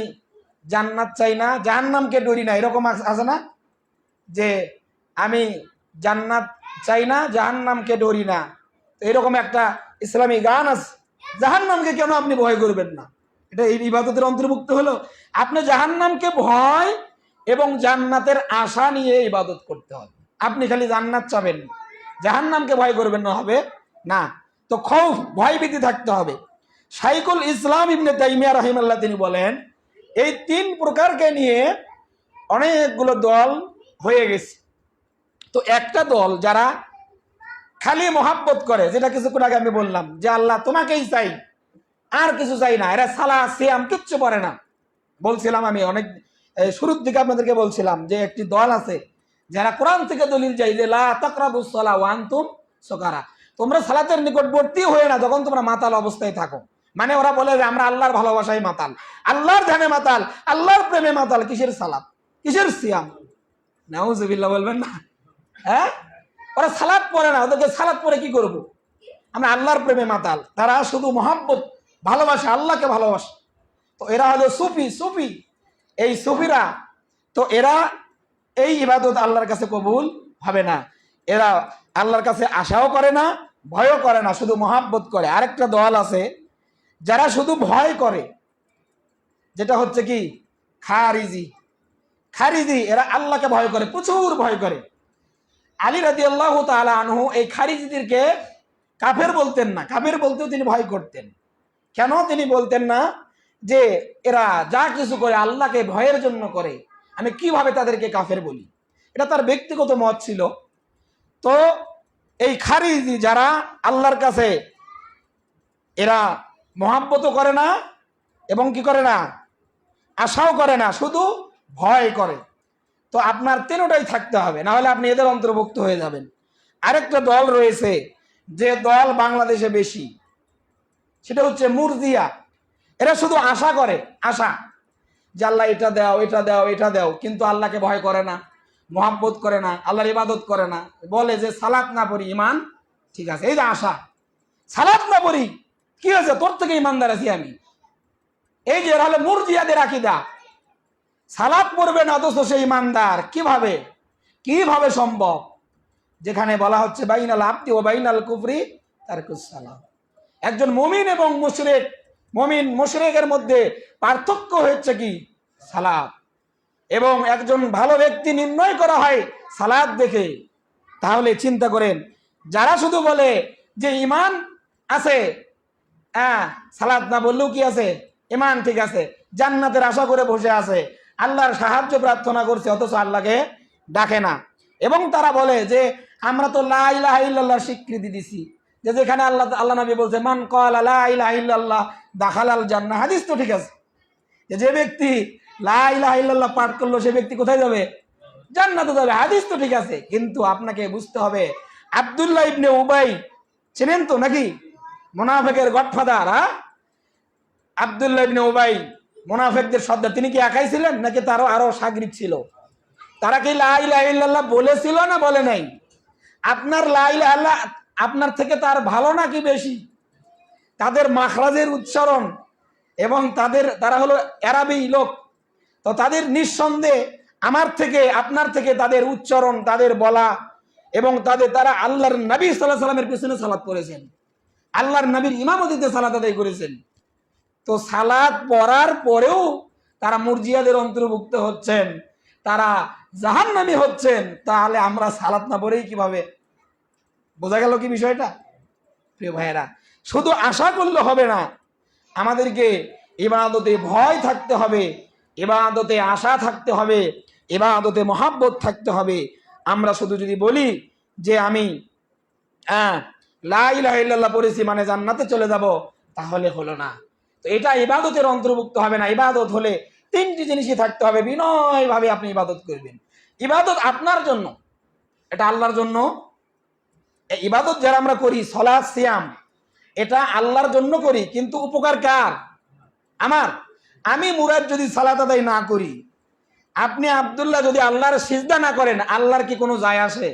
জান্নাত চাই না, জাহান্নামকে ডরি না, এরকম আছে না, যে আমি জান্নাত চাই না, জাহান্নামকে ডরি না। এরকম একটা ইসলামী গান আছে। জাহান্নামকে কেন আপনি ভয় করবেন না? এটা এই ইবাদতের অন্তর্ভুক্ত হলো। আপনি জাহান্নামকে ভয় এবং জান্নাতের আশা নিয়ে ইবাদত করতে হবে। আপনি খালি জান্নাত চাবেন, জাহান্নামকে ভয় করবেন না, হবে না। তো খৌফ, ভয় ভীতি থাকতে হবে। শাইখুল ইসলাম ইবনে তাইমিয়া রাহিমাহুল্লাহ তিনি বলেন, এই তিন প্রকারকে নিয়ে অনেকগুলো দল হয়ে গেছে। তো একটা দল যারা খালি মহাব্বত করে, যেটা কিছুক্ষণ আগে আমি বললাম যে আল্লাহ তোমাকেই চাই, আর কিছু চাই না, এরা সালা সিয়াম কিচ্ছু পড়ে না। বলছিলাম আমি অনেক শুরুর দিকে আপনাদেরকে বলছিলাম যে একটি দল আছে যারা কোরআন থেকে দলিল চাই যে লা তাকরাবুস সালাহ ওয়া আনতুম সুকারা, তোমরা সালাতের নিকটবর্তী হয়ে না যখন তোমরা মাতাল অবস্থায় থাকো। মানে ওরা বলে যে আমরা আল্লাহর ভালোবাসায় মাতাল, আল্লাহর ধ্যানে মাতাল, আল্লাহর প্রেমে মাতাল। কিসের সালাত, কিসের সিয়াম? নাউজুবিল্লাহ বলবেন না। হ্যাঁ, ওরা সালাত পড়ে না, ওদেরকে সালাত পড়ে কি করব? আমরা আল্লাহর প্রেমে মাতাল। তারা শুধু মহব্বত, ভালোবাসে, আল্লাহকে ভালোবাসে। তো এরা হলো সুফি। সুফি, এই সুফিরা, তো এরা এই ইবাদত আল্লাহর কাছে কবুল হবে না। এরা আল্লাহর কাছে আশাও করে না, ভয়ও করে না, শুধু মহাব্বত করে। আরেকটা দল আছে যারা শুধু ভয় করে, যেটা হচ্ছে কি খারিজি। খারিজি এরা আল্লাহকে ভয় করে, প্রচুর ভয় করে। আলী রাদিয়াল্লাহু তাআলা আনহু এই খারিজিদেরকে কাফের বলতেন না। কাফের বলতেও তিনি ভয় করতেন। কেন তিনি বলতেন না? যে এরা যা কিছু করে আল্লাহকে ভয়ের জন্য করে, আমি কিভাবে তাদেরকে কাফের বলি? এটা তার ব্যক্তিগত মত ছিল। তো এই খারিজি যারা আল্লাহর কাছে এরা মহাব্বতও করে না এবং কি করে না, আশাও করে না, শুধু ভয় করে। তো আপনার তিনটাই থাকতে হবে, না হলে আপনি এদের অন্তর্ভুক্ত হয়ে যাবেন। আরেকটা দল রয়েছে, যে দল বাংলাদেশে বেশি, সেটা হচ্ছে মুরজিয়া। এরা শুধু আশা করে, আশা যে আল্লাহ এটা দাও, এটা দাও, এটা দাও, কিন্তু আল্লাহকে ভয় করে না, মহাব্বত করে না, আল্লাহর ইবাদত করে না। বলে যে সালাত না পড়ি ইমান ঠিক আছে। এই যে আশা, সালাত না পড়ি কি হয়েছে, তোর থেকে ইমানদার আছি আমি। এই যে এরা হলো মুরজিয়াদের আকীদা। সালাত পড়বে না অথচ সে ইমানদার। কিভাবে, কিভাবে সম্ভব? যেখানে বলা হচ্ছে বাইনাল আবদি ওয়া বাইনাল কুফরি তারকুস সালাত। একজন মুমিন এবং মুশরিক, মুমিন মুশরিকের মধ্যে পার্থক্য হচ্ছে কি সালাত। এবং একজন ভালো ব্যক্তি নির্ণয় করা হয় সালাত দেখে। তাহলে চিন্তা করেন, যারা শুধু বলে যে ইমান আছে, হ্যাঁ সালাত না বললেও কি আছে, ইমান ঠিক আছে, জান্নাতের আশা করে বসে আছে, আল্লাহর সাহায্য প্রার্থনা করছে, অথচ আল্লাহকে ডাকে না। এবং তারা বলে যে আমরা তো লা ইলাহা ইল্লাল্লাহর স্বীকৃতি দিছি, যে যেখানে আল্লাহ নবী বলছে মান ক্বালা লা ইলাহা ইল্লাল্লাহ দাখালাল জান্নাহ। হাদিস তো ঠিক আছে, যে ব্যক্তি লা ইলাহা ইল্লাল্লাহ পাঠ করলো সে ব্যক্তি কোথায় যাবে? জান্নাতে যাবে। হাদিস তো ঠিক আছে, কিন্তু আপনাকে বুঝতে হবে আব্দুল্লাহ ইবনে উবাই চেনেন তো নাকি? মুনাফিকের গডফাদার। হ্যাঁ, আব্দুল্লাহ ইবনে উবাই মুনাফিকদের সর্দার। তিনি কি একাই ছিলেন নাকি তারও আরো শাগরিদ ছিল? তারা কি লা ইলাহা ইল্লাল্লাহ বলেছিল না বলে নাই? আপনার লা ইলাহা ইল্লাল্লাহ আপনার থেকে তার ভালো নাকি বেশি? তাদের মাখরাজের উচ্চারণ এবং তারা হলো আরবি লোক, তো তাদের নিঃসন্দেহে আমার থেকে আপনার থেকে তাদের উচ্চারণ, তাদের বলা এবং তারা আল্লাহর নবী সাল্লাল্লাহু আলাইহি সাল্লামের পিছনে সালাত করেছেন, আল্লাহর নবীর ইমামতিতে সালাত আদায় করেছেন। তো সালাত পড়ার পরেও তারা মুরজিয়াদের অন্তর্ভুক্ত হচ্ছেন, তারা জাহান্নামী হচ্ছেন। তাহলে আমরা সালাত না পড়েই কিভাবে? বোঝা গেল কি বিষয়টা? প্রিয় ভাইয়েরা, শুধু আশা করলে হবে না, আমাদেরকে ইবাদতে ভয় থাকতে হবে, ইবাদতে আশা থাকতে হবে, ইবাদতে মহাব্বত থাকতে হবে। আমরা শুধু যদি বলি যে আমি লা ইলাহা ইল্লাল্লাহ পড়েছি মানে জান্নাতে চলে যাব, তাহলে হলো না। তো এটা ইবাদতের অন্তর্ভুক্ত হবে না। ইবাদত হলে তিনটি জিনিসই থাকতে হবে। বিনয় ভাবে আপনি ইবাদত করবেন। ইবাদত আপনার জন্য, এটা আল্লাহর জন্য। ইবাদত যারা আমরা করি, সালাত সিয়াম, এটা আল্লাহর জন্য করি, কিন্তু উপকার কার? আমার। আমি মুরাদ যদি সালাত আদায় না করি, আপনি আব্দুল্লাহ যদি আল্লাহর সিজদা না করেন, আল্লাহর কি কোনো যায় আসে?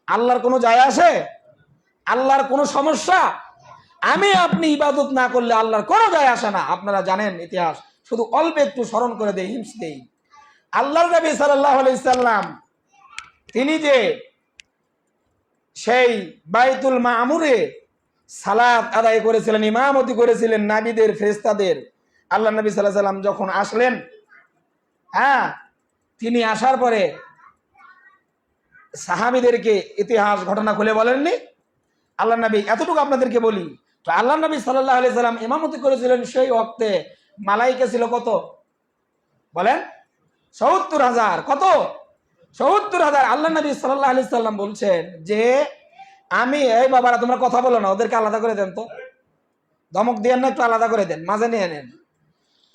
আল্লাহর কোনো যায় আসে? আল্লাহর কোনো সমস্যা? আমি আপনি ইবাদত না করলে আল্লাহর কোনো যায় আসে না। আপনারা জানেন ইতিহাস, শুধু অল্প একটু স্মরণ করে দেই, হিমস দেই। আল্লাহর নবী সাল্লাল্লাহু আলাইহি সাল্লাম তিনি যে সেই বাইতুল মামুরে সালাত আদায় করেছিলেন, ইমামতি করেছিলেন নবীদের, ফেরেশতাদের। আল্লাহ নবী সাল্লাল্লাহু আলাইহি সাল্লাম যখন আসলেন, তিনি আসার পরে সাহাবীদেরকে ইতিহাস ঘটনা খুলে বলেননি। আল্লাহ নবী, এতটুকু আপনাদেরকে বলি, তো আল্লাহ নবী সাল্লাল্লাহু আলাইহি সাল্লাম ইমামতি করেছিলেন সেই ওয়াক্তে মালাইকা ছিল কত বলেন? ৭০,০০০। কত? ৭০,০০০। আল্লাহ নবী সাল্লাল্লাহু আলাইহি সাল্লাম বলছেন যে আমি, এই বাবারা তোমরা কথা বলো না, ওদেরকে আলাদা করে দেন তো, ধমক দিয়ে না, একটু আলাদা করে দেন, মাঝে নিয়ে নেন।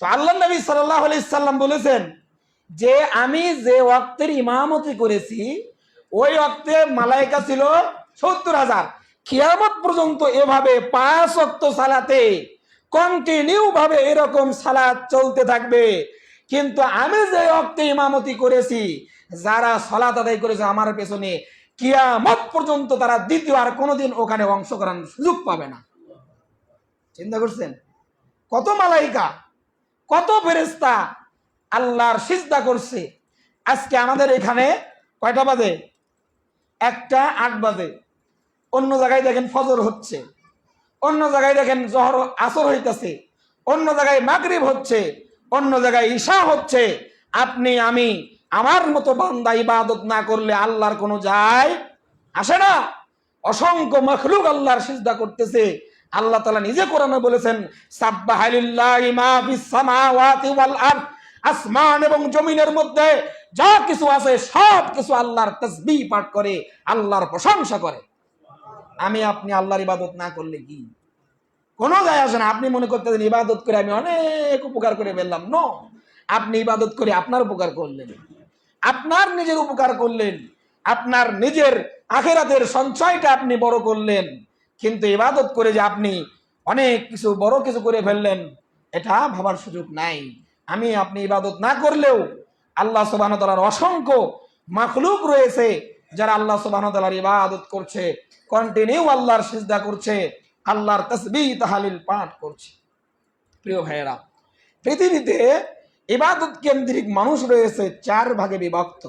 তো আল্লাহ নবী সাল্লাল্লাহু আলাইহি সাল্লাম বলেছেন যে আমি যে ওয়াক্তের ইমামতি করেছি ওই ওয়াক্তে মালাইকা ছিল 70,000। কিয়ামত পর্যন্ত এভাবে 5 ওয়াক্ত সালাতে কন্টিনিউ ভাবে এরকম সালাত চলতে থাকবে। কিন্তু আমি যে ওয়াক্তে ইমামতি করেছি, যারা সালাত আদায় করেছে আমার পেছনে, কিয়ামত পর্যন্ত তারা দ্বিতীয় আর কোনোদিন ওখানে অংশগ্রহণের সুযোগ পাবে না। চিন্তা করছেন? কত মালাইকা, কত ফেরেশতা আল্লাহর সিজদা করছে। আজকে আমাদের এখানে কয়টা বাজে? 1টা 8 বাজে। অন্য জায়গায় দেখেন ফজর হচ্ছে, অন্য জায়গায় দেখেন জোহর আসর হইতেছে, অন্য জায়গায় মাগরিব হচ্ছে, অন্য জায়গায় ঈশা হচ্ছে। আপনি আমি আমার মতো বান্দা ইবাদত না করলে আল্লাহর কোনো যায় আসে না। অসংখ্য মাখলুক আল্লাহর সিজদা করতেছে। আল্লাহ তাআলা নিজে কোরআনে বলেছেন, সাব্বাহা লিল্লাহি মা ফিস সামাওয়াতি ওয়াল আরদ, আসমান এবং জমিনের মধ্যে যা কিছু আছে সব কিছু আল্লাহর তাসবিহ পাঠ করে, আল্লাহর প্রশংসা করে। আমি আপনি আল্লাহর ইবাদত না করলে কি কোনো যায় আসে না। আপনি মনে করতেছেন ইবাদত করে আমি অনেক উপকার করে ফেললাম। নো, আপনি ইবাদত করে আপনার উপকার করলেন, আপনার নিজের উপকার করলেন, আপনার নিজের আখিরাতের সঞ্চয়টা আপনি বড় করলেন। কিন্তু ইবাদত করে যে আপনি অনেক কিছু বড় কিছু করে ফেললেন, এটা ভাবার সুযোগ নাই। আমি আপনি ইবাদত না করলেও আল্লাহ সুবহানাহু ওয়া তাআলার অসংখ্য মাখলুক রয়েছে যারা আল্লাহ সুবহানাহু ওয়া তাআলার ইবাদত করছে, কন্টিনিউ আল্লাহর সিজদা করছে, আল্লাহর তাসবিহ তাহলিল পাঠ করছে। প্রিয় ভাইয়েরা, পৃথিবীতে ইবাদত কেন্দ্রিক মানুষ রয়েছে 4 ভাগে বিভক্ত।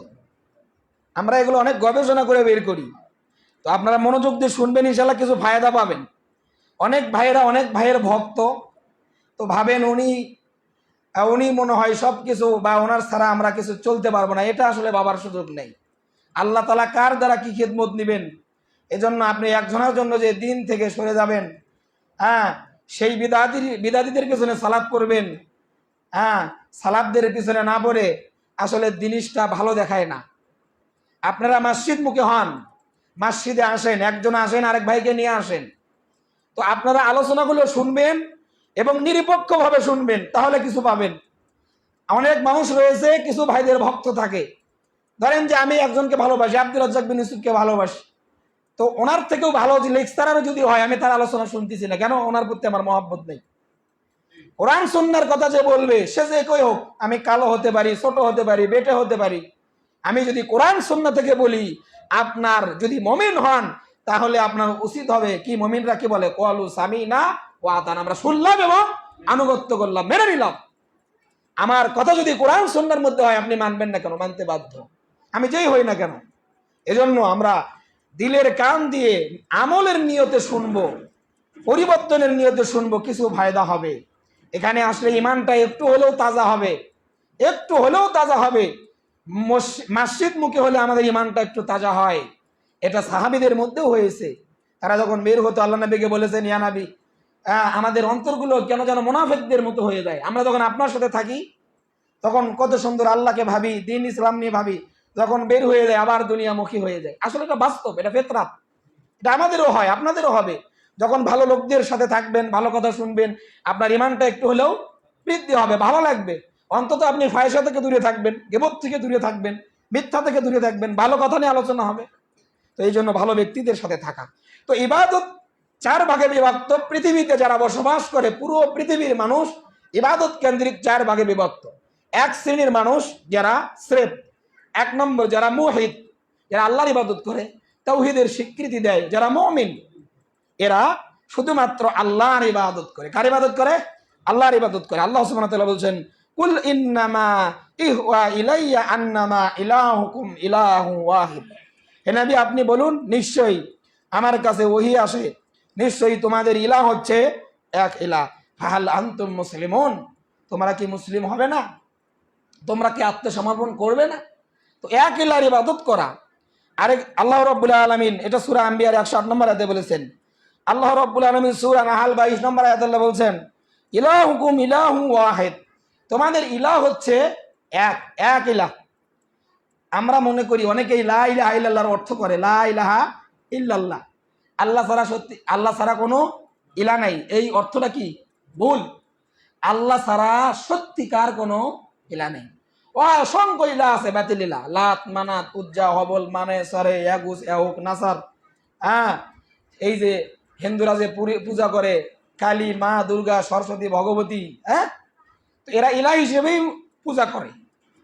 আমরা এগুলো অনেক গবেষণা করে বের করি। তো আপনারা মনোযোগ দিয়ে শুনবেন, ইনশাআল্লাহ কিছু ফায়দা পাবেন। অনেক ভাইয়েরা অনেক ভাইয়ের ভক্ত, তো ভাবেন উনি মনে হয় সব কিছু বা ওনার ছাড়া আমরা কিছু চলতে পারবো না। এটা আসলে ভাবার সুযোগ নেই। আল্লাহ তাআলা কার দ্বারা কি খিদমত নিবেন, এজন্য আপনি একজনের জন্য যে দিন থেকে সরে যাবেন, সেই বিদাতিদের পিছনে সালাত করবেন, সালাতদের পিছনে না পড়ে আসলে জিনিসটা ভালো দেখায় না। আপনারা মসজিদ মুখে হন, মসজিদে আসেন, একজন আসেন আরেক ভাইকে নিয়ে আসেন। তো আপনারা আলোচনাগুলো শুনবেন এবং নিরপেক্ষভাবে শুনবেন, তাহলে কিছু পাবেন। অনেক মানুষ রয়েছে কিছু ভাইদের ভক্ত থাকে। ধরেন যে আমি একজনকে ভালোবাসি, আব্দুর রাজ্জাক বিন ইউসুফকে ভালোবাসি, তো ওনার থেকেও ভালো লেকচারারও যদি হয় আমি তার আলোচনা শুনতেছি না। কেন? ওনার প্রতি আমার মহব্বত নেই। কোরআন সুন্নাহর কথা যে বলবে সে যে কই হোক, আমি কালো হতে পারি, ছোট হতে পারি, বেটে হতে পারি, আমি যদি কোরআন সুন্নাহ থেকে বলি, আপনার যদি মুমিন হন তাহলে আপনার উচিত হবে কি, মুমিনরা কি বলে, ক্বালু সামিনা ওয়া আতানা, আমরা শুনলাম এবং আনুগত্য করলাম, মেনে নিলাম। আমার কথা যদি কোরআন সুন্নাহর মধ্যে হয় আপনি মানবেন না কেন? মানতে বাধ্য, আমি যেই হই না কেন। এজন্য আমরা দিলের কান দিয়ে আমলের নিয়তে শুনবো, পরিবর্তনের নিয়তে শুনবো, কিছু ফায়দা হবে। এখানে আসলে ইমানটা একটু হলেও তাজা হবে, একটু হলেও তাজা হবে। মসজিদ মুখে হলে আমাদের ইমানটা একটু তাজা হয়। এটা সাহাবীদের মধ্যেও হয়েছে। তারা যখন বের হতো আল্লাহ নবীকে বলেছেন, ইয়া নবী, আমাদের অন্তরগুলো কেন যেন মুনাফিকদের মতো হয়ে যায়। আমরা যখন আপনার সাথে থাকি তখন কত সুন্দর আল্লাহকে ভাবি, দ্বীন ইসলাম নিয়ে ভাবি, যখন বের হয়ে যায় আবার দুনিয়ামুখী হয়ে যায়। আসলে এটা বাস্তব, এটা ফিতরাত, এটা আমাদেরও হয়, আপনাদেরও হবে। যখন ভালো লোকদের সাথে থাকবেন, ভালো কথা শুনবেন, আপনার ইমানটা একটু হলেও বৃদ্ধি হবে, ভালো লাগবে। অন্তত আপনি ফায়সা থেকে দূরে থাকবেন, গীবত থেকে দূরে থাকবেন, মিথ্যা থেকে দূরে থাকবেন, ভালো কথা নিয়ে আলোচনা হবে। তো এই জন্য ভালো ব্যক্তিদের সাথে থাকা। তো ইবাদত 4 ভাগে বিভক্ত। পৃথিবীতে যারা বসবাস করে, পুরো পৃথিবীর মানুষ ইবাদত কেন্দ্রিক 4 ভাগে বিভক্ত। এক শ্রেণীর মানুষ যারা স্রেফ, 1 নম্বর যারা মুহিদ, যারা আল্লাহর ইবাদত করে, তাওহীদের স্বীকৃতি দেয়, যারা মুমিন, এরা শুধুমাত্র আল্লাহর ইবাদত করে। কার ইবাদত করে? আল্লাহর ইবাদত করে। আল্লাহ সুবহানাহু ওয়া তাআলা বলছেন, কুল ইন্নামা ইহওয়া ইলাইয়া আন্নামা ইলাহুকুম ইলাহু ওয়াহিদ। হে নবী, আপনি বলুন, নিশ্চয়ই আমার কাছে ওহী আসে, নিশ্চয়ই তোমাদের ইলাহ হচ্ছে এক ইলাহ। ফাহাল আনতুম মুসলিমুন, তোমরা কি মুসলিম হবে না? তোমরা কি আত্মসমর্পণ করবে না? তো এক ইলাহর ইবাদত করা। আরেক আল্লাহ রাব্বুল আলামিন, এটা সূরা আম্বিয়ার 108 নম্বর আয়াতে বলেছেন। আল্লাহ রাব্বুল আলামিন সূরা নাহাল 22 নম্বর আয়াতে আল্লাহ বলছেন, ইলাহুকুম ইলাহু ওয়াহিদ, তোমাদের ইলাহ হচ্ছে এক ইলাহ। আমরা মনে করি অনেকেই লা ইলাহা ইল্লাল্লাহর অর্থ করে লা ইলাহা ইল্লাল্লাহ, আল্লাহ ছাড়া সত্যি, আল্লাহ ছাড়া কোনো ইলাহ নাই। এই অর্থটা কি? ভুল। আল্লাহ ছাড়া সত্যিকার কোনো ইলাহ নেই। অসংখ্য ইলাহ আছে, বাতিল ইলাহ, লাত, মানাত, উজ্জা, হবল, মানে, সরে, ইয়াগুস, ইয়াহুক, নাসার, হ্যাঁ, এই যে হিন্দুরা যে পূজা করে কালী, মা দুর্গা, সরস্বতী, ভগবতী, হ্যাঁ, তো এরা ইলা হিসেবেই পূজা করে,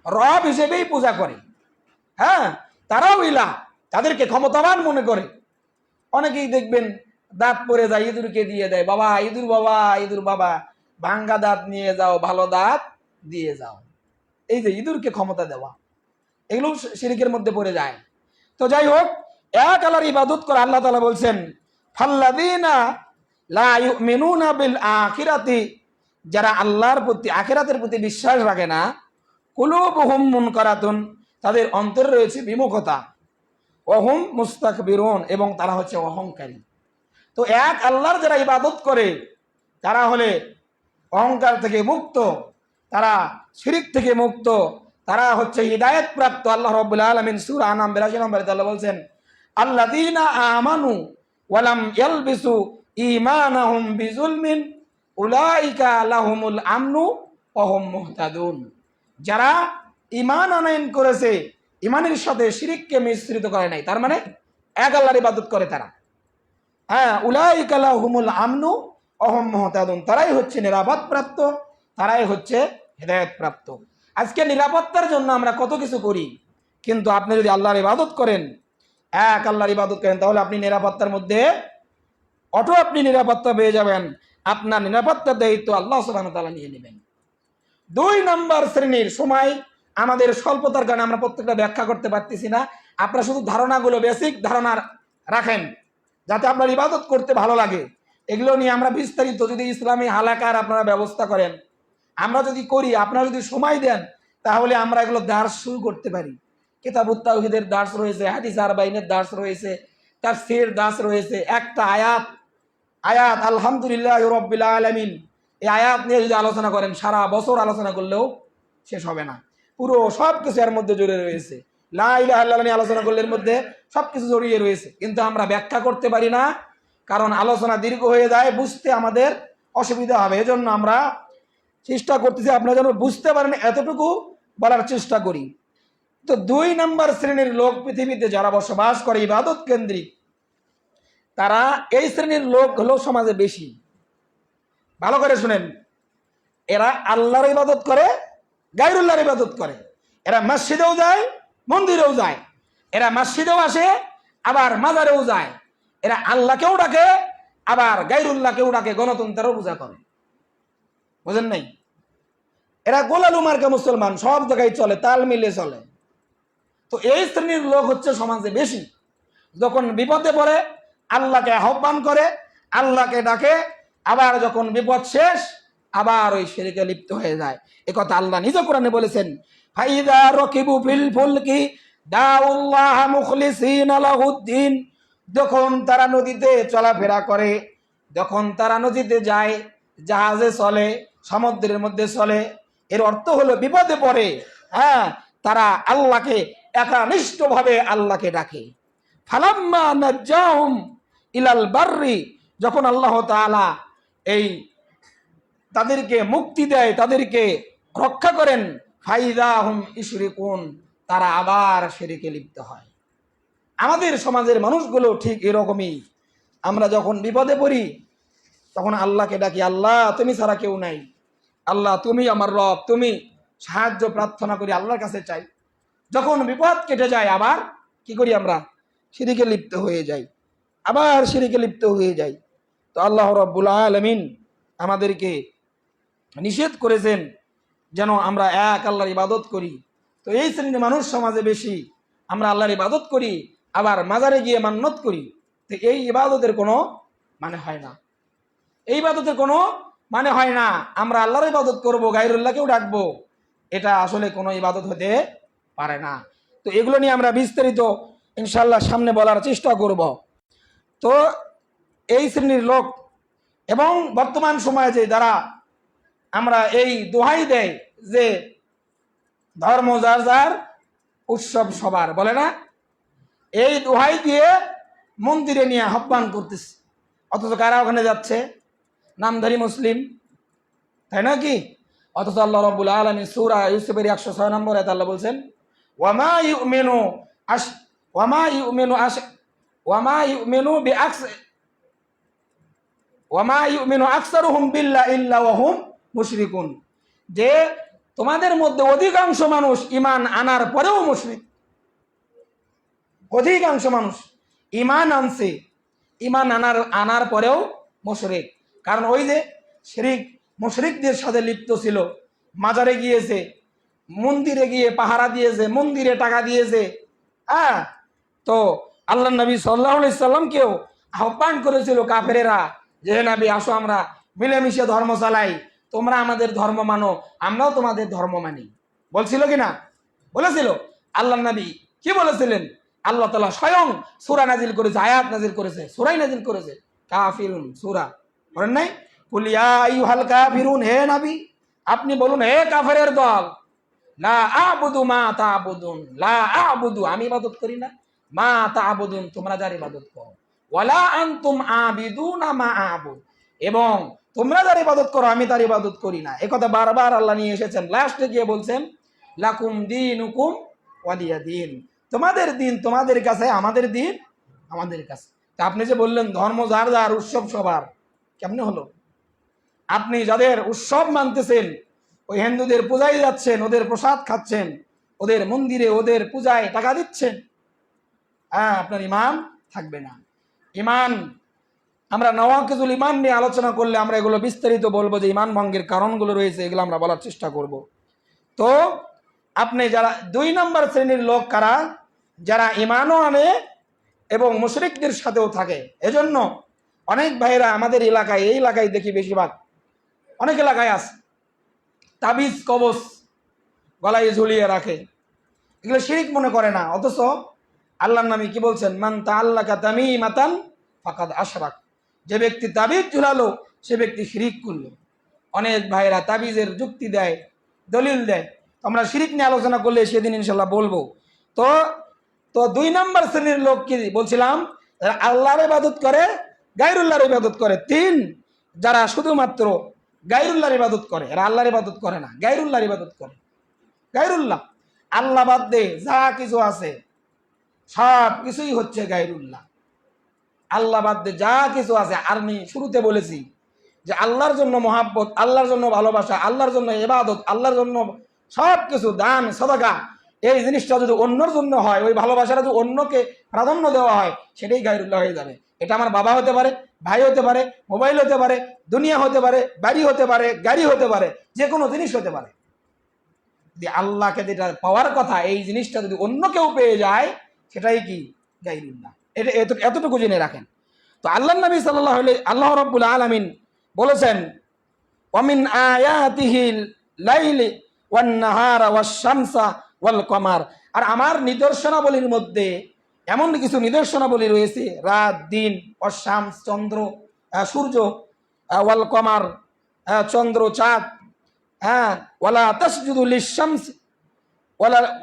রব হিসেবেই পূজা করে। হ্যাঁ, তারাও ইলা, তাদেরকে ক্ষমতাবান মনে করে। অনেকেই দেখবেন দাঁত পরে যায়, ইঁদুরকে দিয়ে দেয়, বাবা ইঁদুর, বাবা ইঁদুর, বাবা ভাঙ্গা দাঁত নিয়ে যাও, ভালো দাঁত দিয়ে যাও। এই যে ইঁদুরকে ক্ষমতা দেওয়া, এগুলো শিরকের মধ্যে পড়ে যায়। তো যাই হোক, এক আল্লাহর ইবাদত করে আল্লাহ তাআলা বলছেন ফাল্লাযীনা লা ইউমিনুনা বিল আখিরাতি, যারা আল্লাহর প্রতি, আখিরাতের প্রতি বিশ্বাস রাখে না, কুলুবুহুম মুনকারাতুন, তাদের অন্তরে রয়েছে বিমুখতা, ওহুম মুস্তাকবিরুন, এবং তারা হচ্ছে অহংকারী। তো এক আল্লাহর যারা ইবাদত করে তারা হলে অহংকার থেকে মুক্ত, তারা শিরক থেকে মুক্ত, তারা হচ্ছে হিদায়াত প্রাপ্ত। আল্লাহ রাব্বুল আলামিন সূরা আনাম 82 নম্বরে আল্লাহ বলছেন আল্লাযীনা আমানু ওয়া লাম ইয়ালবিসু ঈমানাহুম বিজুলমিন উলাইকা লাহুমুল আমনু ওয়া হুম মুহতাদুন। যারা ঈমান আনয়ন করেছে, ঈমানের সাথে শিরককে মিশ্রিত করে নাই, তার মানে এক আল্লাহর ইবাদত করে তারা, হ্যাঁ, উলাইকা লাহুমুল আমনু ওয়া হুম মুহতাদুন, তারাই হচ্ছে নিরাপদ প্রাপ্ত, তারাই হচ্ছে হেদায়েত প্রাপ্ত। আজকে নিরাপত্তার জন্য আমরা কত কিছু করি, কিন্তু আপনি যদি আল্লাহর ইবাদত করেন, এক আল্লাহর ইবাদত করেন, তাহলে আপনি নিরাপত্তার মধ্যে অটো আপনি নিরাপত্তা পেয়ে যাবেন। আপনার নিরাপত্তার দায়িত্ব আল্লাহ সুবহানাহু ওয়া তাআলা নিয়ে নেবেন। 2 নম্বর শ্রেণীর, সময় আমাদের স্বল্পতার কারণে আমরা প্রত্যেকটা ব্যাখ্যা করতে পারতেছি না। আপনারা শুধু ধারণাগুলো, বেসিক ধারণা রাখেন যাতে আপনার ইবাদত করতে ভালো লাগে। এগুলো নিয়ে আমরা বিস্তারিত যদি ইসলামী হালাকার আপনারা ব্যবস্থা করেন, আমরা যদি করি, আপনারা যদি সময় দেন, তাহলে আমরা এগুলো দার্স শুরু করতে পারি। কিতাবুত তাওহীদের দার্স রয়েছে, হাদিস আরবাইনের দার্স রয়েছে, তাফসীর দার্স রয়েছে। একটা আয়াত আলহামদুলিল্লাহ রাব্বিল আলামিন, এই আয়াত নিয়ে যদি আলোচনা করেন, সারা বছর আলোচনা করলেও শেষ হবে না। পুরো সব কিছু এর মধ্যে জড়িয়ে রয়েছে। লা ইলাহা ইল্লাল্লাহ নিয়ে আলোচনা করলে এর মধ্যে সবকিছু জড়িয়ে রয়েছে, কিন্তু আমরা ব্যাখ্যা করতে পারি না, কারণ আলোচনা দীর্ঘ হয়ে যায়, বুঝতে আমাদের অসুবিধা হবে। এজন্য আমরা চেষ্টা করতেছি আপনারা যেন বুঝতে পারেন, এতটুকু বলার চেষ্টা করি। তো 2 নম্বর শ্রেণীর লোক পৃথিবীতে যারা বসবাস করে ইবাদত কেন্দ্রিক, তারা, এই শ্রেণীর লোক হলো সমাজে বেশি। ভালো করে শুনেন, এরা আল্লাহর ইবাদত করে, গায়রুল্লাহর ইবাদত করে। এরা মসজিদেও যায়, মন্দিরেও যায়, এরা মসজিদেও আসে, আবার মাজারেও যায়। এরা আল্লাহকেও ডাকে, আবার গায়রুল্লাহকেও ডাকে, গণতন্ত্রেরও পূজা করে। বুঝেন নাই? এরা গোলালু মার্কা মুসলমান, সব জায়গায় চলে, তাল মিলে চলে। তো এই শ্রেণীর লোক হচ্ছে সমাজে বেশি। যখন বিপদে পড়ে আল্লাহকে আহ্বান করে, আল্লাহকে ডাকে, আবার যখন বিপদ শেষ আবার ওই শিরকে লিপ্ত হয়ে যায়। একথা আল্লাহ নিজে কোরআনে বলেছেন, ফাইদা রাকিবু ফিল ফুলকি দাউল্লাহ মুখলিসিনা লাহুদ্দিন। যখন তারা নদীতে চলাফেরা করে, যখন তারা নদীতে যায়, জাহাজে চলে, সমুদ্রের মধ্যে চলে, এর অর্থ হলো বিপদে পড়ে, হ্যাঁ, তারা আল্লাহকে একানিষ্ঠভাবে আল্লাহকে ডাকে। ফালাম্মা নাজ্জাহুম ইলাল বাররি, যখন আল্লাহ তাআলা এই তাদেরকে মুক্তি দেয়, তাদেরকে রক্ষা করেন, ফাইদাহুম ইশরিকুন, তারা আবার শিরকে লিপ্ত হয়। আমাদের সমাজের মানুষগুলো ঠিক এরকমই। আমরা যখন বিপদে পড়ি তখন আল্লাহকে ডাকি, আল্লাহ তুমি ছাড়া কেউ নাই, আল্লাহ তুমি আমার রব, তুমি সাহায্য প্রার্থনা করি, আল্লাহর কাছে চাই। যখন বিপদ কেটে যায় আবার কি করি আমরা? শিরকে লিপ্ত হয়ে যাই, আবার শিরকে লিপ্ত হয়ে যাই। তো আল্লাহ রাব্বুল আলামিন আমাদেরকে নিষেধ করেছেন যেন আমরা এক আল্লাহর ইবাদত করি। তো এই শ্রেণীর মানুষ সমাজে বেশি। আমরা আল্লাহর ইবাদত করি, আবার মাজারে গিয়ে মান্নত করি। তো এই ইবাদতের কোনো মানে হয় না, এই ইবাদতের কোনো মানে হয় না। আমরা আল্লাহর ইবাদত করব, গায়রুল্লাহকেও ডাকবো, এটা আসলে কোনো ইবাদত হতে পারে না। তো এগুলো নিয়ে আমরা বিস্তারিত ইনশাআল্লাহ সামনে বলার চেষ্টা করব। তো এই শ্রেণীর লোক, এবং বর্তমান সময়ে যে দ্বারা আমরা এই দোহাই দেয় যে ধর্ম যার যার, উৎসব সবার, বলে না, এই দোহাই দিয়ে মন্দিরে নিয়ে আহ্বান করতেছে, অথচ কারা ওখানে যাচ্ছে? নামধারী মুসলিম, তাই না কি? অথচ আল্লাহ রাব্বুল আলামিন সূরা ইউসুফের 106 নম্বর আয়াতে আল্লাহ বলছেন, ওয়ামা ইউমিনু ওয়ামা ইউমিনু আকসারুহুম বিল্লাহি ইল্লা ওয়া হুম মুশরিকুন, যে তোমাদের মধ্যে অধিকাংশ মানুষ ঈমান আনার পরেও মুশরিক। অধিকাংশ মানুষ ঈমান আনছে, ঈমান আনার পরেও মুশরিক। কারণ ওই যে শিরক মুশরিকদের সাথে লিপ্ত ছিল, মাজারে গিয়েছে, মন্দিরে গিয়ে পাহারা দিয়েছে, মন্দিরে টাকা দিয়েছে। হ্যাঁ, তো আল্লাহ নবী সাল্লাল্লাহু আলাইহি সাল্লামকেও আহ্বান করেছিল কাফেরেরা যে হে নবী, আসো আমরা মিলেমিশে ধর্ম চালাই, তোমরা আমাদের ধর্ম মানো, আমরাও তোমাদের ধর্ম মানি। বলছিল কি না? বলেছিল। আল্লাহ নবী কি বলেছিলেন? আল্লাহ তাআলা স্বয়ং সূরা নাজিল করেছে, আয়াত নাজিল করেছে, সূরাই নাজিল করেছে, কাফিরুন সূরা। বলেন নাই? কুল ইয়া আইয়ুহাল কাফিরুন, হে নবী আপনি বলুন, হে কাফেরের দল, লা আ'বুদু মা তা'বুদুন, লা আ'বুদু আমি ইবাদত করি না, মা তা'বুদুন তোমরা যার ইবাদত করো, ওয়ালা আনতুম আবিদুনা মা আ'বুদ এবং তোমরা যার ইবাদত করো আমি তার ইবাদত করি না। একথা বারবার আল্লাহ নিয়ে এসেছেন। লাস্টে গিয়ে বলছেন লাকুম দীনুকুম ওয়ালিয়া দীন, তোমাদের দিন তোমাদের কাছে, আমাদের দিন আমাদের কাছে। তা আপনি যে বললেন ধর্ম যার যার, উৎসব সবার, কেমনে হলো? আপনি যাদের উৎসব মানতেছেন ওই হিন্দুদের পূজায় যাচ্ছেন, ওদের প্রসাদ খাচ্ছেন, ওদের মন্দিরে ওদের পূজায় টাকা দিচ্ছেন, হ্যাঁ, আপনার ঈমান থাকবে না। ঈমান, আমরা নওয়াকিজুল ঈমান নিয়ে আলোচনা করলে আমরা এগুলো বিস্তারিত বলবো, যে ঈমান ভঙ্গের কারণগুলো রয়েছে, এগুলো আমরা বলার চেষ্টা করব। তো আপনি যারা 2 নম্বর শ্রেণীর লোক কারা? যারা ঈমানও আনে এবং মুশরিকদের সাথেও থাকে। এজন্য অনেক ভাইরা আমাদের এলাকায়, এই এলাকায় দেখি বেশিরভাগ, অনেক এলাকায় আছে তাবিজ কবচ গলায় ঝুলিয়ে রাখে, এগুলো শিরিক মনে করে না। অথচ আল্লাহর নবী কি বলছেন? মান তাআল্লাকা তামিমাতান ফাকাদ আশরাক, যে ব্যক্তি তাবিজ ঝুলালো সে ব্যক্তি শিরিক করলো। অনেক ভাইরা তাবিজের যুক্তি দেয়, দলিল দেয়, আমরা শিরিক নিয়ে আলোচনা করলে সেদিন ইনশাল্লাহ বলবো। তো তো 2 নম্বর শ্রেণীর লোক কি বলছিলাম? যারা আল্লাহর ইবাদত করে, গায়রুল্লাহর ইবাদত করে। 3, যারা শুধুমাত্র গায়রুল্লাহর ইবাদত করে, এরা আল্লাহর ইবাদত করে না, গায়রুল্লাহর ইবাদত করে। গায়রুল্লাহ, আল্লাহ বাদ দিয়ে যা কিছু আছে সব কিছুই হচ্ছে গায়রুল্লাহ। আল্লাহ বাদ দিয়ে যা কিছু আছে, আর আমি শুরুতে বলেছি যে আল্লাহর জন্য মহাব্বত, আল্লাহর জন্য ভালোবাসা, আল্লাহর জন্য ইবাদত, আল্লাহর জন্য সব কিছু দান সদকা, এই জিনিসটা যদি অন্যর জন্য হয়, ওই ভালোবাসাটা যদি অন্যকে প্রাধান্য দেওয়া হয়, সেটাই গায়রুল্লাহ হয়ে যাবে। এটা আমার বাবা হতে পারে, ভাই হতে পারে, মোবাইল হতে পারে, দুনিয়া হতে পারে, বাড়ি হতে পারে, গাড়ি হতে পারে, যে কোনো জিনিস হতে পারে। যদি আল্লাহকে যেটা পাওয়ার কথা, এই জিনিসটা যদি অন্য কেউ পেয়ে যায়, সেটাই কি? গায়রুল্লাহ। এটা এতটুকু জেনে রাখেন। তো আল্লাহ নবী সাল্লাল্লাহু আলাইহি, আল্লাহ রাব্বুল আলামিন বলেছেন ওয়ামিন আয়াতিহিল লাইলি ওয়ান নাহারা ওয়াশ শামসা ওয়াল কমার, আর আমার নিদর্শনাবলীর মধ্যে এমন কিছু নিদর্শনাবলী রয়েছে, রাত দিন, ওয়াশ শামস চন্দ্র সূর্য, ওয়াল কমার চন্দ্র চাঁদ, হ্যাঁ, ওয়ালা তাসজুদু লিশ শামস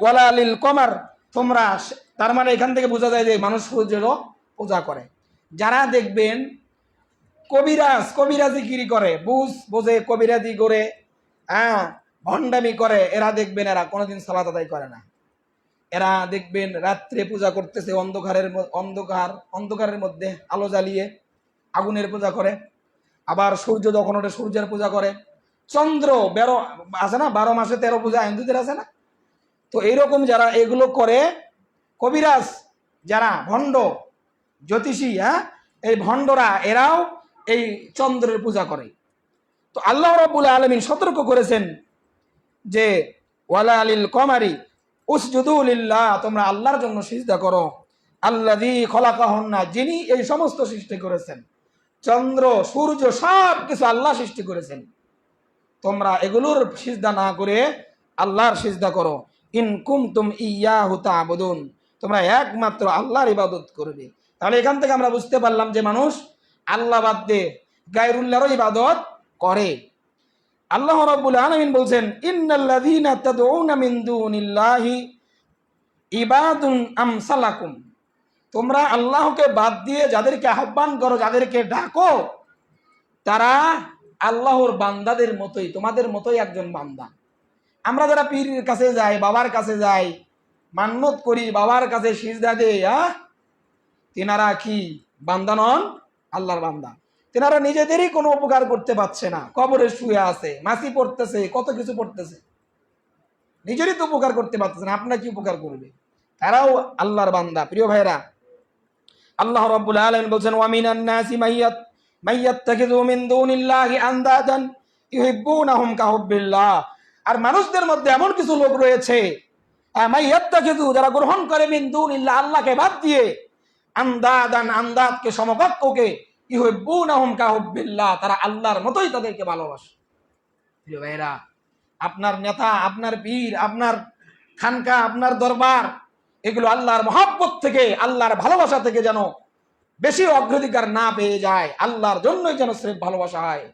ওয়ালা লিল কমার, তোমরা, তার মানে এখান থেকে বোঝা যায় যে মানুষ সূর্যেরও পূজা করে। যারা দেখবেন কবিরাজিগিরি করে, বোঝে কবিরাজি করে, হ্যাঁ, ভণ্ডামি করে, এরা দেখবেন এরা কোনোদিন সালাত আদায় করে না। এরা দেখবেন রাত্রে পূজা করতেছে, অন্ধকারের মধ্যে আলো জ্বালিয়ে আগুনের পূজা করে। আবার সূর্য যখন ওঠে সূর্যের পূজা করে। চন্দ্র আছে না, 12 মাসে 13 পূজা হিন্দুদের আছে না? তো এইরকম যারা এগুলো করে, কবিরাজ যারা ভণ্ড জ্যোতিষী, হ্যাঁ, এই ভণ্ডরা এরাও এই চন্দ্রের পূজা করে। তো আল্লাহ রাব্বুল আলামিন সতর্ক করেছেন যে ওয়ালা লিল কমারি উসজুদু লিল্লাহ, তোমরা আল্লাহর জন্য সিজদা করো, আল্লাযী খলাকাহুন্না, যিনি এই সমস্ত সৃষ্টি করেছেন। চন্দ্র সূর্য সব কিছু আল্লাহ সৃষ্টি করেছেন, তোমরা এগুলোর সিজদা না করে আল্লাহর সিজদা করো। ইন কুনতুম ইয়াহু তা'বুদুন, তোমরা একমাত্র আল্লাহর ইবাদত করবে। তাহলে এখান থেকে আমরা বুঝতে পারলাম যে মানুষ আল্লাহ বাদ দিয়ে গায়রুল্লাহর ইবাদত করে। আল্লাহ রাব্বুল আলামিন বলছেন ইন্নাল্লাযীনা তাদউনা মিন দুনিল্লাহি ইবাদুন আমসালাকুম, তোমরা আল্লাহকে বাদ দিয়ে যাদেরকে আহ্বান করো, যাদেরকে ডাকো, তারা আল্লাহর বান্দাদের মতোই, তোমাদের মতোই একজন বান্দা। আমরা যারা পীরের কাছে যাই, বাবার কাছে যাই, মান্নত করি, বাবার কাছে সিজদা দেই, তিনারা কি বান্দা নন? আল্লাহর বান্দা। তিনারা নিজেদেরই কোনো উপকার করতে পারছে না, কবরে শুয়ে আছে, মাছি পড়তেছে, কত কিছু পড়তেছে, নিজেরই তো উপকার করতে পারতেছে না, আপনার কি উপকার করবে? তারাও আল্লাহর বান্দা। প্রিয় ভাইরা, আল্লাহ রাব্বুল আলামিন বলছেন ওয়া মিনান নাসি মাইয়াত্তাখিযু মিন দুনিল্লাহি আনদাদান ইউহিব্বুনাহুম কাহুব্বিল্লাহ। আর মানুষদের মধ্যে এমন কিছু লোক রয়েছে মাইয়াত্তাখিযু, যারা গ্রহণ করে মিন দুনিল্লাহ, আল্লাহকে বাদ দিয়ে, আনদাদান, আন্দাদকে, সমকক্ষকে, ইউহিব্বুনাহুম কাহুব্বিল্লাহ, তারা আল্লাহর মতোই তাদেরকে ভালোবাসে। প্রিয় ভাইরা, আপনার নেতা, আপনার পীর, আপনার খানকা, আপনার দরবার, এগুলো আল্লাহর মহব্বত থেকে, আল্লাহর ভালোবাসা থেকে যেন বেশি অগ্রাধিকার না পেয়ে যায়, আল্লাহর জন্যই যেন স্রেফ ভালোবাসা হয়,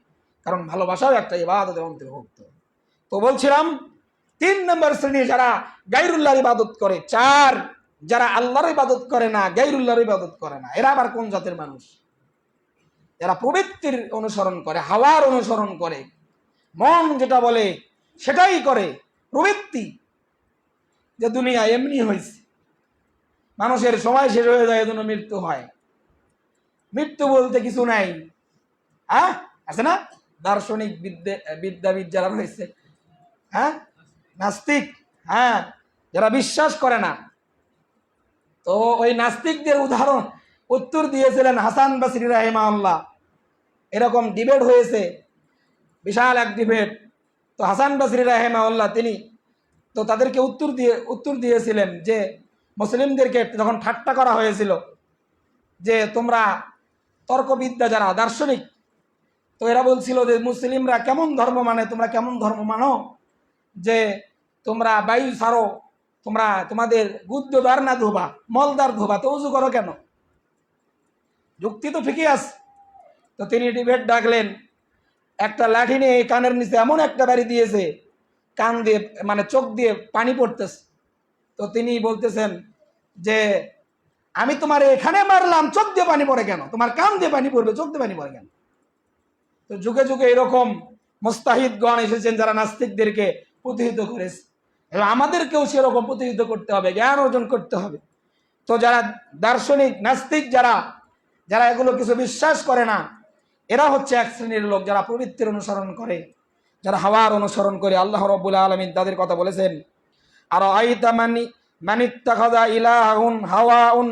কারণ ভালোবাসাও একটা ইবাদতের অন্তর্ভুক্ত। তো বলছিলাম 3 নম্বর শ্রেণী যারা গায়রুল্লাহর ইবাদত করে। 4, যারা আল্লাহর ইবাদত করে না, গায়রুল্লাহর ইবাদত করে না। এরা আবার কোন জাতের মানুষ? যারা প্রবৃত্তির অনুসরণ করে, হাওয়ার অনুসরণ করে, মন যেটা বলে সেটাই করে, প্রবৃত্তি, যে দুনিয়া এমনি হয়েছে, মানুষের সময় শেষ হয়ে যায়, এজন্য মৃত্যু হয়। মৃত্যু বলতে কিছু নাই, হ্যাঁ আছে না? দার্শনিক বিদ্যাবিদ যারা রয়েছে, হ্যাঁ, নাস্তিক, হ্যাঁ, যারা বিশ্বাস করে না, তো ওই নাস্তিকদের উদাহরণ উত্তর দিয়েছিলেন হাসান বসরি রাহিমাহুল্লাহ। এরকম ডিবেট হয়েছে, বিশাল এক ডিবেট। তো হাসান বসরি রাহিমাহুল্লাহ তিনি তো তাদেরকে উত্তর দিয়েছিলেন যে মুসলিমদেরকে যখন ঠাট্টা করা হয়েছিল যে তোমরা তর্কবিদ্যা যারা দার্শনিক, তো এরা বলছিল যে মুসলিমরা কেমন ধর্ম মানে, তোমরা কেমন ধর্ম মানো যে তোমরা বায়ু ছাড়ো, তোমরা তোমাদের গুদ্দদার না ধোবা, মলদার ধোবা, তো উজু করো কেন? যুক্তি তো ঠিকই আছে। তো তিনি ডিবেট ডাকলেন, একটা লাঠি নিয়ে কানের নিচে এমন একটা বাড়ি দিয়েছে, কান দিয়ে মানে চোখ দিয়ে পানি পড়তেছে। তো তিনি বলতেছেন যে আমি তোমার এখানে মারলাম, চোখ দিয়ে পানি পড়ে কেন? তোমার কান দিয়ে পানি পড়বে, চোখ দিয়ে পানি পড়ে কেন? তো যুগে যুগে এরকম মুস্তাহিদগণ এসেছেন যারা নাস্তিকদেরকে প্রতিহিত করেছে, এবং আমাদেরকেও সেরকম প্রতিহিত করতে হবে, জ্ঞান অর্জন করতে হবে। তো যারা দার্শনিক নাস্তিক, যারা এগুলো কিছু বিশ্বাস করে না, এরা হচ্ছে এক শ্রেণীর লোক যারা প্রবৃত্তির অনুসরণ করে, যারা হাওয়ার অনুসরণ করে। আল্লাহ রাব্বুল আলামিন তাদের কথা বলেছেন, আর আইতা মানিত্তাখাযা ইলাহুন হাওয়াউন,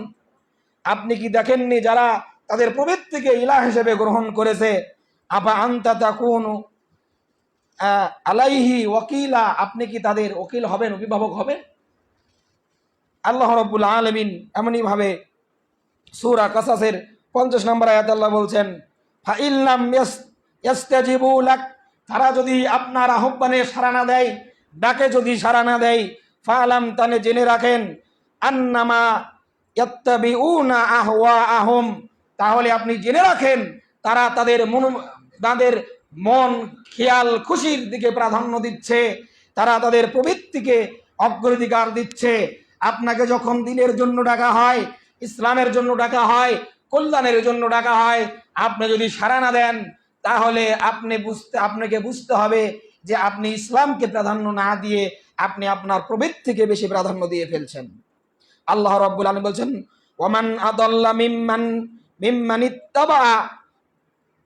আপনি কি দেখেননি যারা তাদের প্রবৃত্তিকে ইলাহ হিসেবে গ্রহণ করেছে, আফা আনতা তাকুনু আলাইহি ওয়াকিলা, আপনি কি তাদের ওকিল হবেন, অভিভাবক হবেন? আল্লাহ রাব্বুল আলামিন এমনই ভাবে সূরা কাসাসের 50 নম্বর আয়াতে আল্লাহ বলছেন, ফা ইল্লাম ইয়াস্তাজিবু লাক, তারা যদি আপনার আহ্বানে সাড়া না দেয়, ডাকে যদি সাড়া না দেয়, ফালাম, তানে জেনে রাখেন, আন্নামা ইয়াত্তাবিউনা আহওয়াআহুম, তাহলে আপনি জেনে রাখেন তারা তাদের মন খেয়াল খুশির দিকে প্রাধান্য দিচ্ছে, তারা তাদের প্রবৃত্তিকে অগ্রাধিকার দিচ্ছে। আপনাকে যখন দিনের জন্য ডাকা হয়, ইসলামের জন্য ডাকা হয়, কল্যাণের জন্য ডাকা হয়, আপনি যদি সাড়া না দেন, তাহলে আপনাকে বুঝতে হবে যে আপনি ইসলামকে প্রাধান্য না দিয়ে আপনি আপনার প্রবৃত্তিকে বেশি প্রাধান্য দিয়ে ফেলছেন। আল্লাহ রাব্বুল আলামিন বলছেন, ওয়ামান আদাল্লা মিম্মান ইত্তাবা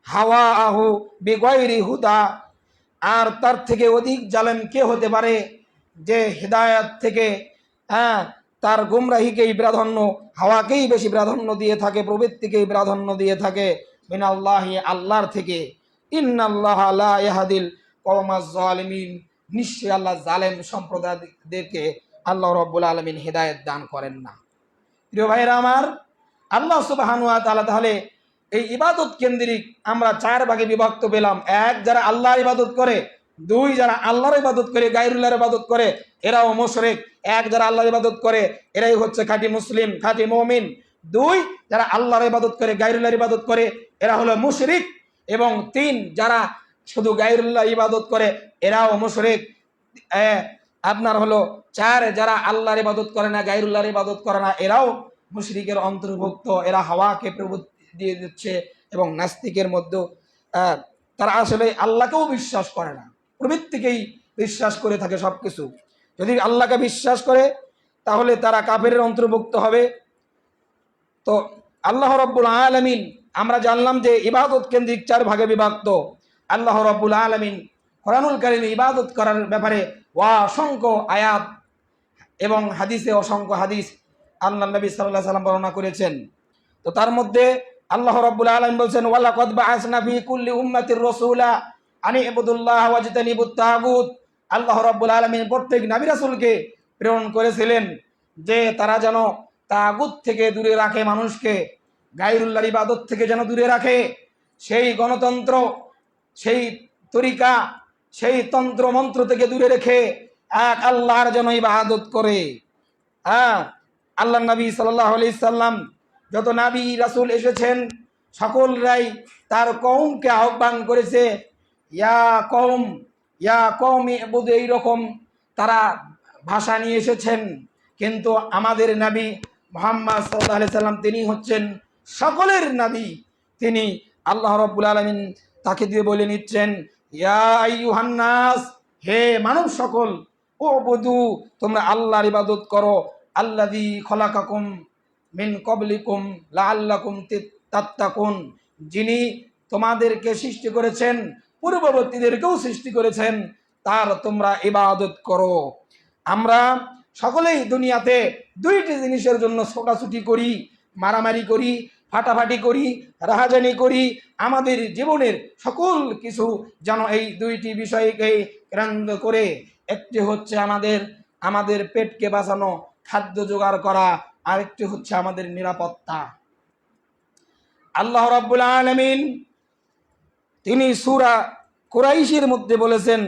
হাওয়াহু বিগাইরি হুদা, আর তার থেকে অধিক জালেম কে হতে পারে যে হিদায়াত থেকে, হ্যাঁ, তার গুমরাহিকেই প্রাধান্য, হাওয়াকেই বেশি প্রাধান্য দিয়ে থাকে, প্রবৃত্তিকেই প্রাধান্য দিয়ে থাকে, মিনাল্লাহি, আল্লাহর থেকে। ইন্নাল্লাহা লা ইয়াহদিল কওমাজ জালিমিন, নিশ্চয়ই আল্লাহ জালেম সম্প্রদায়দেরকে আল্লাহ রাব্বুল আলামিন হিদায়াত দান করেন না। প্রিয় ভাইরা আমার, আল্লাহ সুবহানাহু ওয়া তাআলা তাহলে এই ইবাদত কেন্দ্রিক আমরা 4 ভাগে বিভক্ত পেলাম। 1, যারা আল্লাহর ইবাদত করে। 2, যারা আল্লাহর ইবাদত করে গায়রুল্লাহর ইবাদত করে, এরাও মুশরিক। 1, যারা আল্লাহর ইবাদত করে এরাই হচ্ছে খাঁটি মুসলিম, খাঁটি মুমিন। 2, যারা আল্লাহর ইবাদত করে গায়রুল্লাহর ইবাদত করে এরা হলো মুশরিক। এবং 3, যারা শুধু গায়রুল্লাহ ইবাদত করে এরাও মুশরিক। আপনার হলো 4, যারা আল্লাহর ইবাদত করে না, গায়রুল্লাহর ইবাদত করে না, এরাও মুশরিকের অন্তর্ভুক্ত। এরা হাওয়াকে প্রবৃত্তি দিয়ে দিচ্ছে। এবং নাস্তিকের মধ্যে তারা আসলে আল্লাহকেও বিশ্বাস করে না, প্রবৃত্তিকেই বিশ্বাস করে থাকে সবকিছু। যদি আল্লাহকে বিশ্বাস করে তাহলে তারা কাফেরের অন্তর্ভুক্ত হবে। তো আল্লাহ রাব্বুল আলামিন, আমরা জানলাম যে ইবাদত কেন্দ্রিক 4 ভাগে বিভক্ত। আল্লাহ রাব্বুল আলামিন কোরআনুল কারীমে ইবাদত করার ব্যাপারে অসংখ্য আয়াত এবং হাদিসে অসংখ্য হাদিস আল্লাহ নবী সাল্লাল্লাহু আলাইহি ওয়াসাল্লাম বর্ণনা করেছেন। তো তার মধ্যে আল্লাহ রাব্বুল আলামিন বলছেন, ওয়ালাকাদ বাআসনা ফি কুল্লি উম্মাতির রাসূলা আনি ইবুদুল্লাহ ওয়াজতানিবুত তাগুত। আল্লাহ রাব্বুল আলামিন প্রত্যেক নবী রাসূলকে প্রেরণ করেছিলেন যে তারা যেন তাগুত থেকে দূরে রাখে মানুষকে, গায়রুল্লাহর ইবাদত থেকে যেন দূরে রাখে, সেই গণতন্ত্র, সেই তরিকা, সেই তন্ত্র মন্ত্র থেকে দূরে রেখে এক আল্লাহর যেন ইবাদত করে। আল্লাহ নবী সাল্লাল্লাহু আলাইহি সাল্লাম যত নবী রাসূল এসেছেন সকলরাই তার কওমকে আহ্বান করেছে, ইয়া কওম ইবুদু, এইরকম তারা ভাষা নিয়ে এসেছেন। কিন্তু আমাদের নবী মুহাম্মদ সাল্লাল্লাহু আলাইহি সাল্লাম তিনি হচ্ছেন সকলের নবী। তিনি আল্লাহ রাব্বুল আলামিন তাকে দিয়ে বলে নিচ্ছেন, ইয়া আইয়ুহান নাস, হে মানব সকল, উবুদু, তোমরা আল্লাহর ইবাদত করো, আল্লাযী খলাকাকুম মিন ক্বাবলিকুম লাআল্লাকুম তাত্তাকুন, যিনি তোমাদেরকে সৃষ্টি করেছেন, পূর্ববর্তীদেরকেও সৃষ্টি করেছেন, তার তোমরা ইবাদত করো। আমরা সকলেই দুনিয়াতে দুইটি জিনিসের জন্য ছোটাছুটি করি, মারামারি করি, ফাটাফাটি করি, রাহাজানি করি। আমাদের জীবনের সকল কিছু যেন এই দুইটি বিষয়কে কেন্দ্র করে, একটি হচ্ছে আমাদের পেটকে বাঁচানো, খাদ্য জোগাড় করা, আরেকটি হচ্ছে আমাদের নিরাপত্তা। আল্লাহ রাব্বুল আলামিন তিনি সূরা কুরাইশের মধ্যে বলেছেন,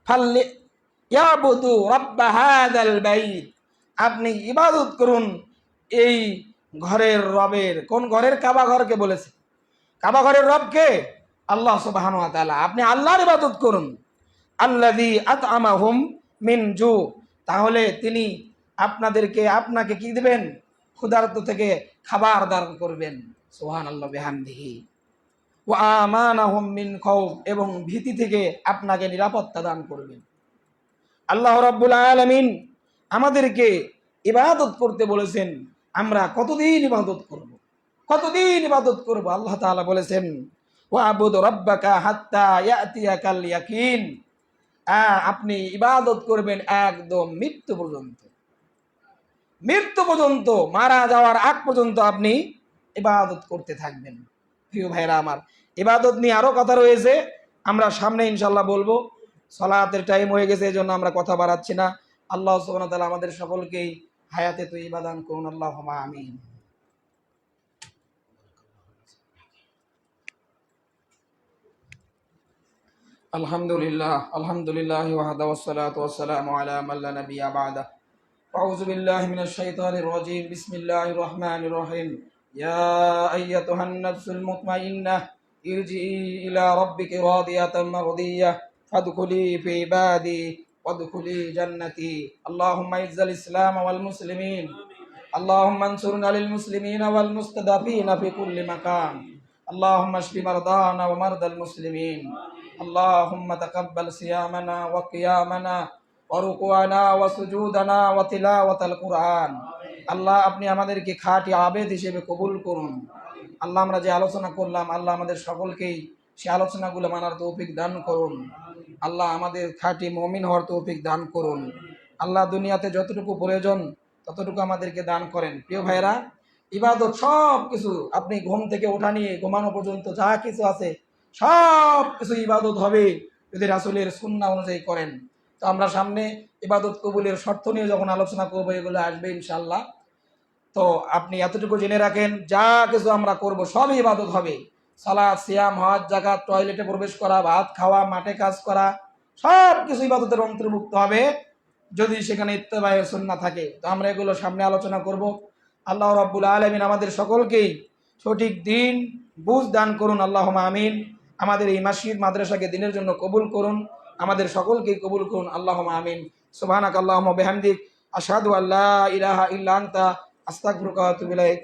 ফাল্লি ইয়াবুদু রাব্ব হাযাল বাইত, আপনি ইবাদত করুন এই ঘরের রবের। কোন ঘরের? কাবা ঘরকে বলেছে। কাবা ঘরের রবকে আল্লাহ সুবহানাহু ওয়া তাআলা। আপনি আল্লাহর ইবাদত করুন। আল্লাযী আত'আমাহুম মিন জু, তাহলে তিনি আপনাকে কি দিবেন? ক্ষুধার্ত থেকে খাবার দান করবেন। সুবহানাল্লাহ বিহামদিহি। ওয়া আমানাহুম মিন খাউফ, এবং ভীতি থেকে আপনাকে নিরাপত্তা দান করবেন। আল্লাহ রাব্বুল আলামিন আমাদেরকে ইবাদত করতে বলেছেন। আমরা কতদিন ইবাদত করব? আল্লাহ তাআলা বলেছেন, ওয়াবুদ রাব্বাকা হাত্তা ইয়াতিয়াকাল ইয়াকিন, আপনি ইবাদত করবেন একদম মৃত্যু পর্যন্ত, মারা যাওয়ার আগ পর্যন্ত আপনি ইবাদত করতে থাকবেন। প্রিয় ভাইরা আমার, ইবাদত নিয়ে আরো কথা রয়েছে, আমরা সামনে ইনশাআল্লাহ বলবো। সালাতের টাইম হয়ে গেছে, এজন্য আমরা কথা বাড়াচ্ছি না। আল্লাহ সুবহানাহু ওয়া তাআলা আমাদের সকলকেই হায়াতে তয়্যিবা দান করুন। আল্লাহুম্মা আমিন। আলহামদুলিল্লাহ ওয়াহদা ওয়াসসালাতু ওয়াসসালামু আলা মান লা নাবিয়্যা বা'দা। আউযু বিল্লাহি মিনাশ শাইতানির রাজীম। বিসমিল্লাহির রাহমানির রাহিম। ইয়া আইয়াতুহান নাফসুল মুতমাইন্নাহ ইরজিই ইলা রাব্বিকি রাদিয়াতাম মারদিয়াহ ফাদখুলি ফি ইবাদি ওয়াদখুলি জান্নাতি। আল্লাহুম্মা ইজ্জিল ইসলাম ওয়াল মুসলিমিন, আল্লাহুম্মা আনসুরনা লিল মুসলিমিনা ওয়াল মুস্তাদাফিনা ফি কুল্লি মাকান, আল্লাহুম্মা আশফি মারদানা ওয়া মারদাল মুসলিমিন, আল্লাহুম্মা তাকাব্বাল সিয়ামানা ওয়া কিয়ামানা ওয়া রুকুআনা ওয়া সুজুদানা ওয়া তিলাওয়াতাল কুরআন। আল্লাহ, আপনি আমাদেরকে খাঁটি আবেদ হিসেবে কবুল করুন। আল্লাহ, আমরা যে আলোচনা করলাম, আল্লাহ আমাদের সকলকেই সেই আলোচনাগুলো মানার তৌফিক দান করুন। আল্লাহ, আমাদের খাঁটি মুমিন হওয়ার তৌফিক দান করুন। আল্লাহ, দুনিয়াতে যতটুকু প্রয়োজন ততটুকু আমাদেরকে দান করেন। প্রিয় ভাইরা, ইবাদত সব কিছু, আপনি ঘুম থেকে ওঠা নিয়ে ঘুমানো পর্যন্ত যা কিছু আছে সব কিছু ইবাদত হবে যদি রাসূলের সুন্নাহ অনুযায়ী করেন। তো আমরা সামনে ইবাদত কবুলের শর্ত নিয়ে যখন আলোচনা করবো, এগুলো আসবে ইনশাআল্লাহ। তো আপনি এতটুকু জেনে রাখেন, যা কিছু আমরা করব সবই ইবাদত হবে। সালাত, সিয়াম, হজ, যাকাত, টয়লেটে প্রবেশ করা, ভাত খাওয়া, মাঠে কাজ করা, সব কিছু ইবাদতের অন্তর্ভুক্ত হবে যদি সেখানে ইত্তেবায়ে সুন্নাহ থাকে। তো আমরা এগুলো সামনে আলোচনা করব। আল্লাহ রাব্বুল আলামিন আমাদের সকলকেই সঠিক দিন বুঝ দান করুন। আল্লাহুম্মা আমিন। আমাদের এই মসজিদ মাদ্রাসাকে দিনের জন্য কবুল করুন, আমাদের সকলকেই কবুল করুন। আল্লাহুম্মা আমিন। সুবহানাকাল্লাহুম্মা ওয়া বিহামদিক, আশহাদু আল্লা ইলাহা ইল্লা আনতা, আস্তাগফিরুকা ওয়া আতুবু ইলাইক।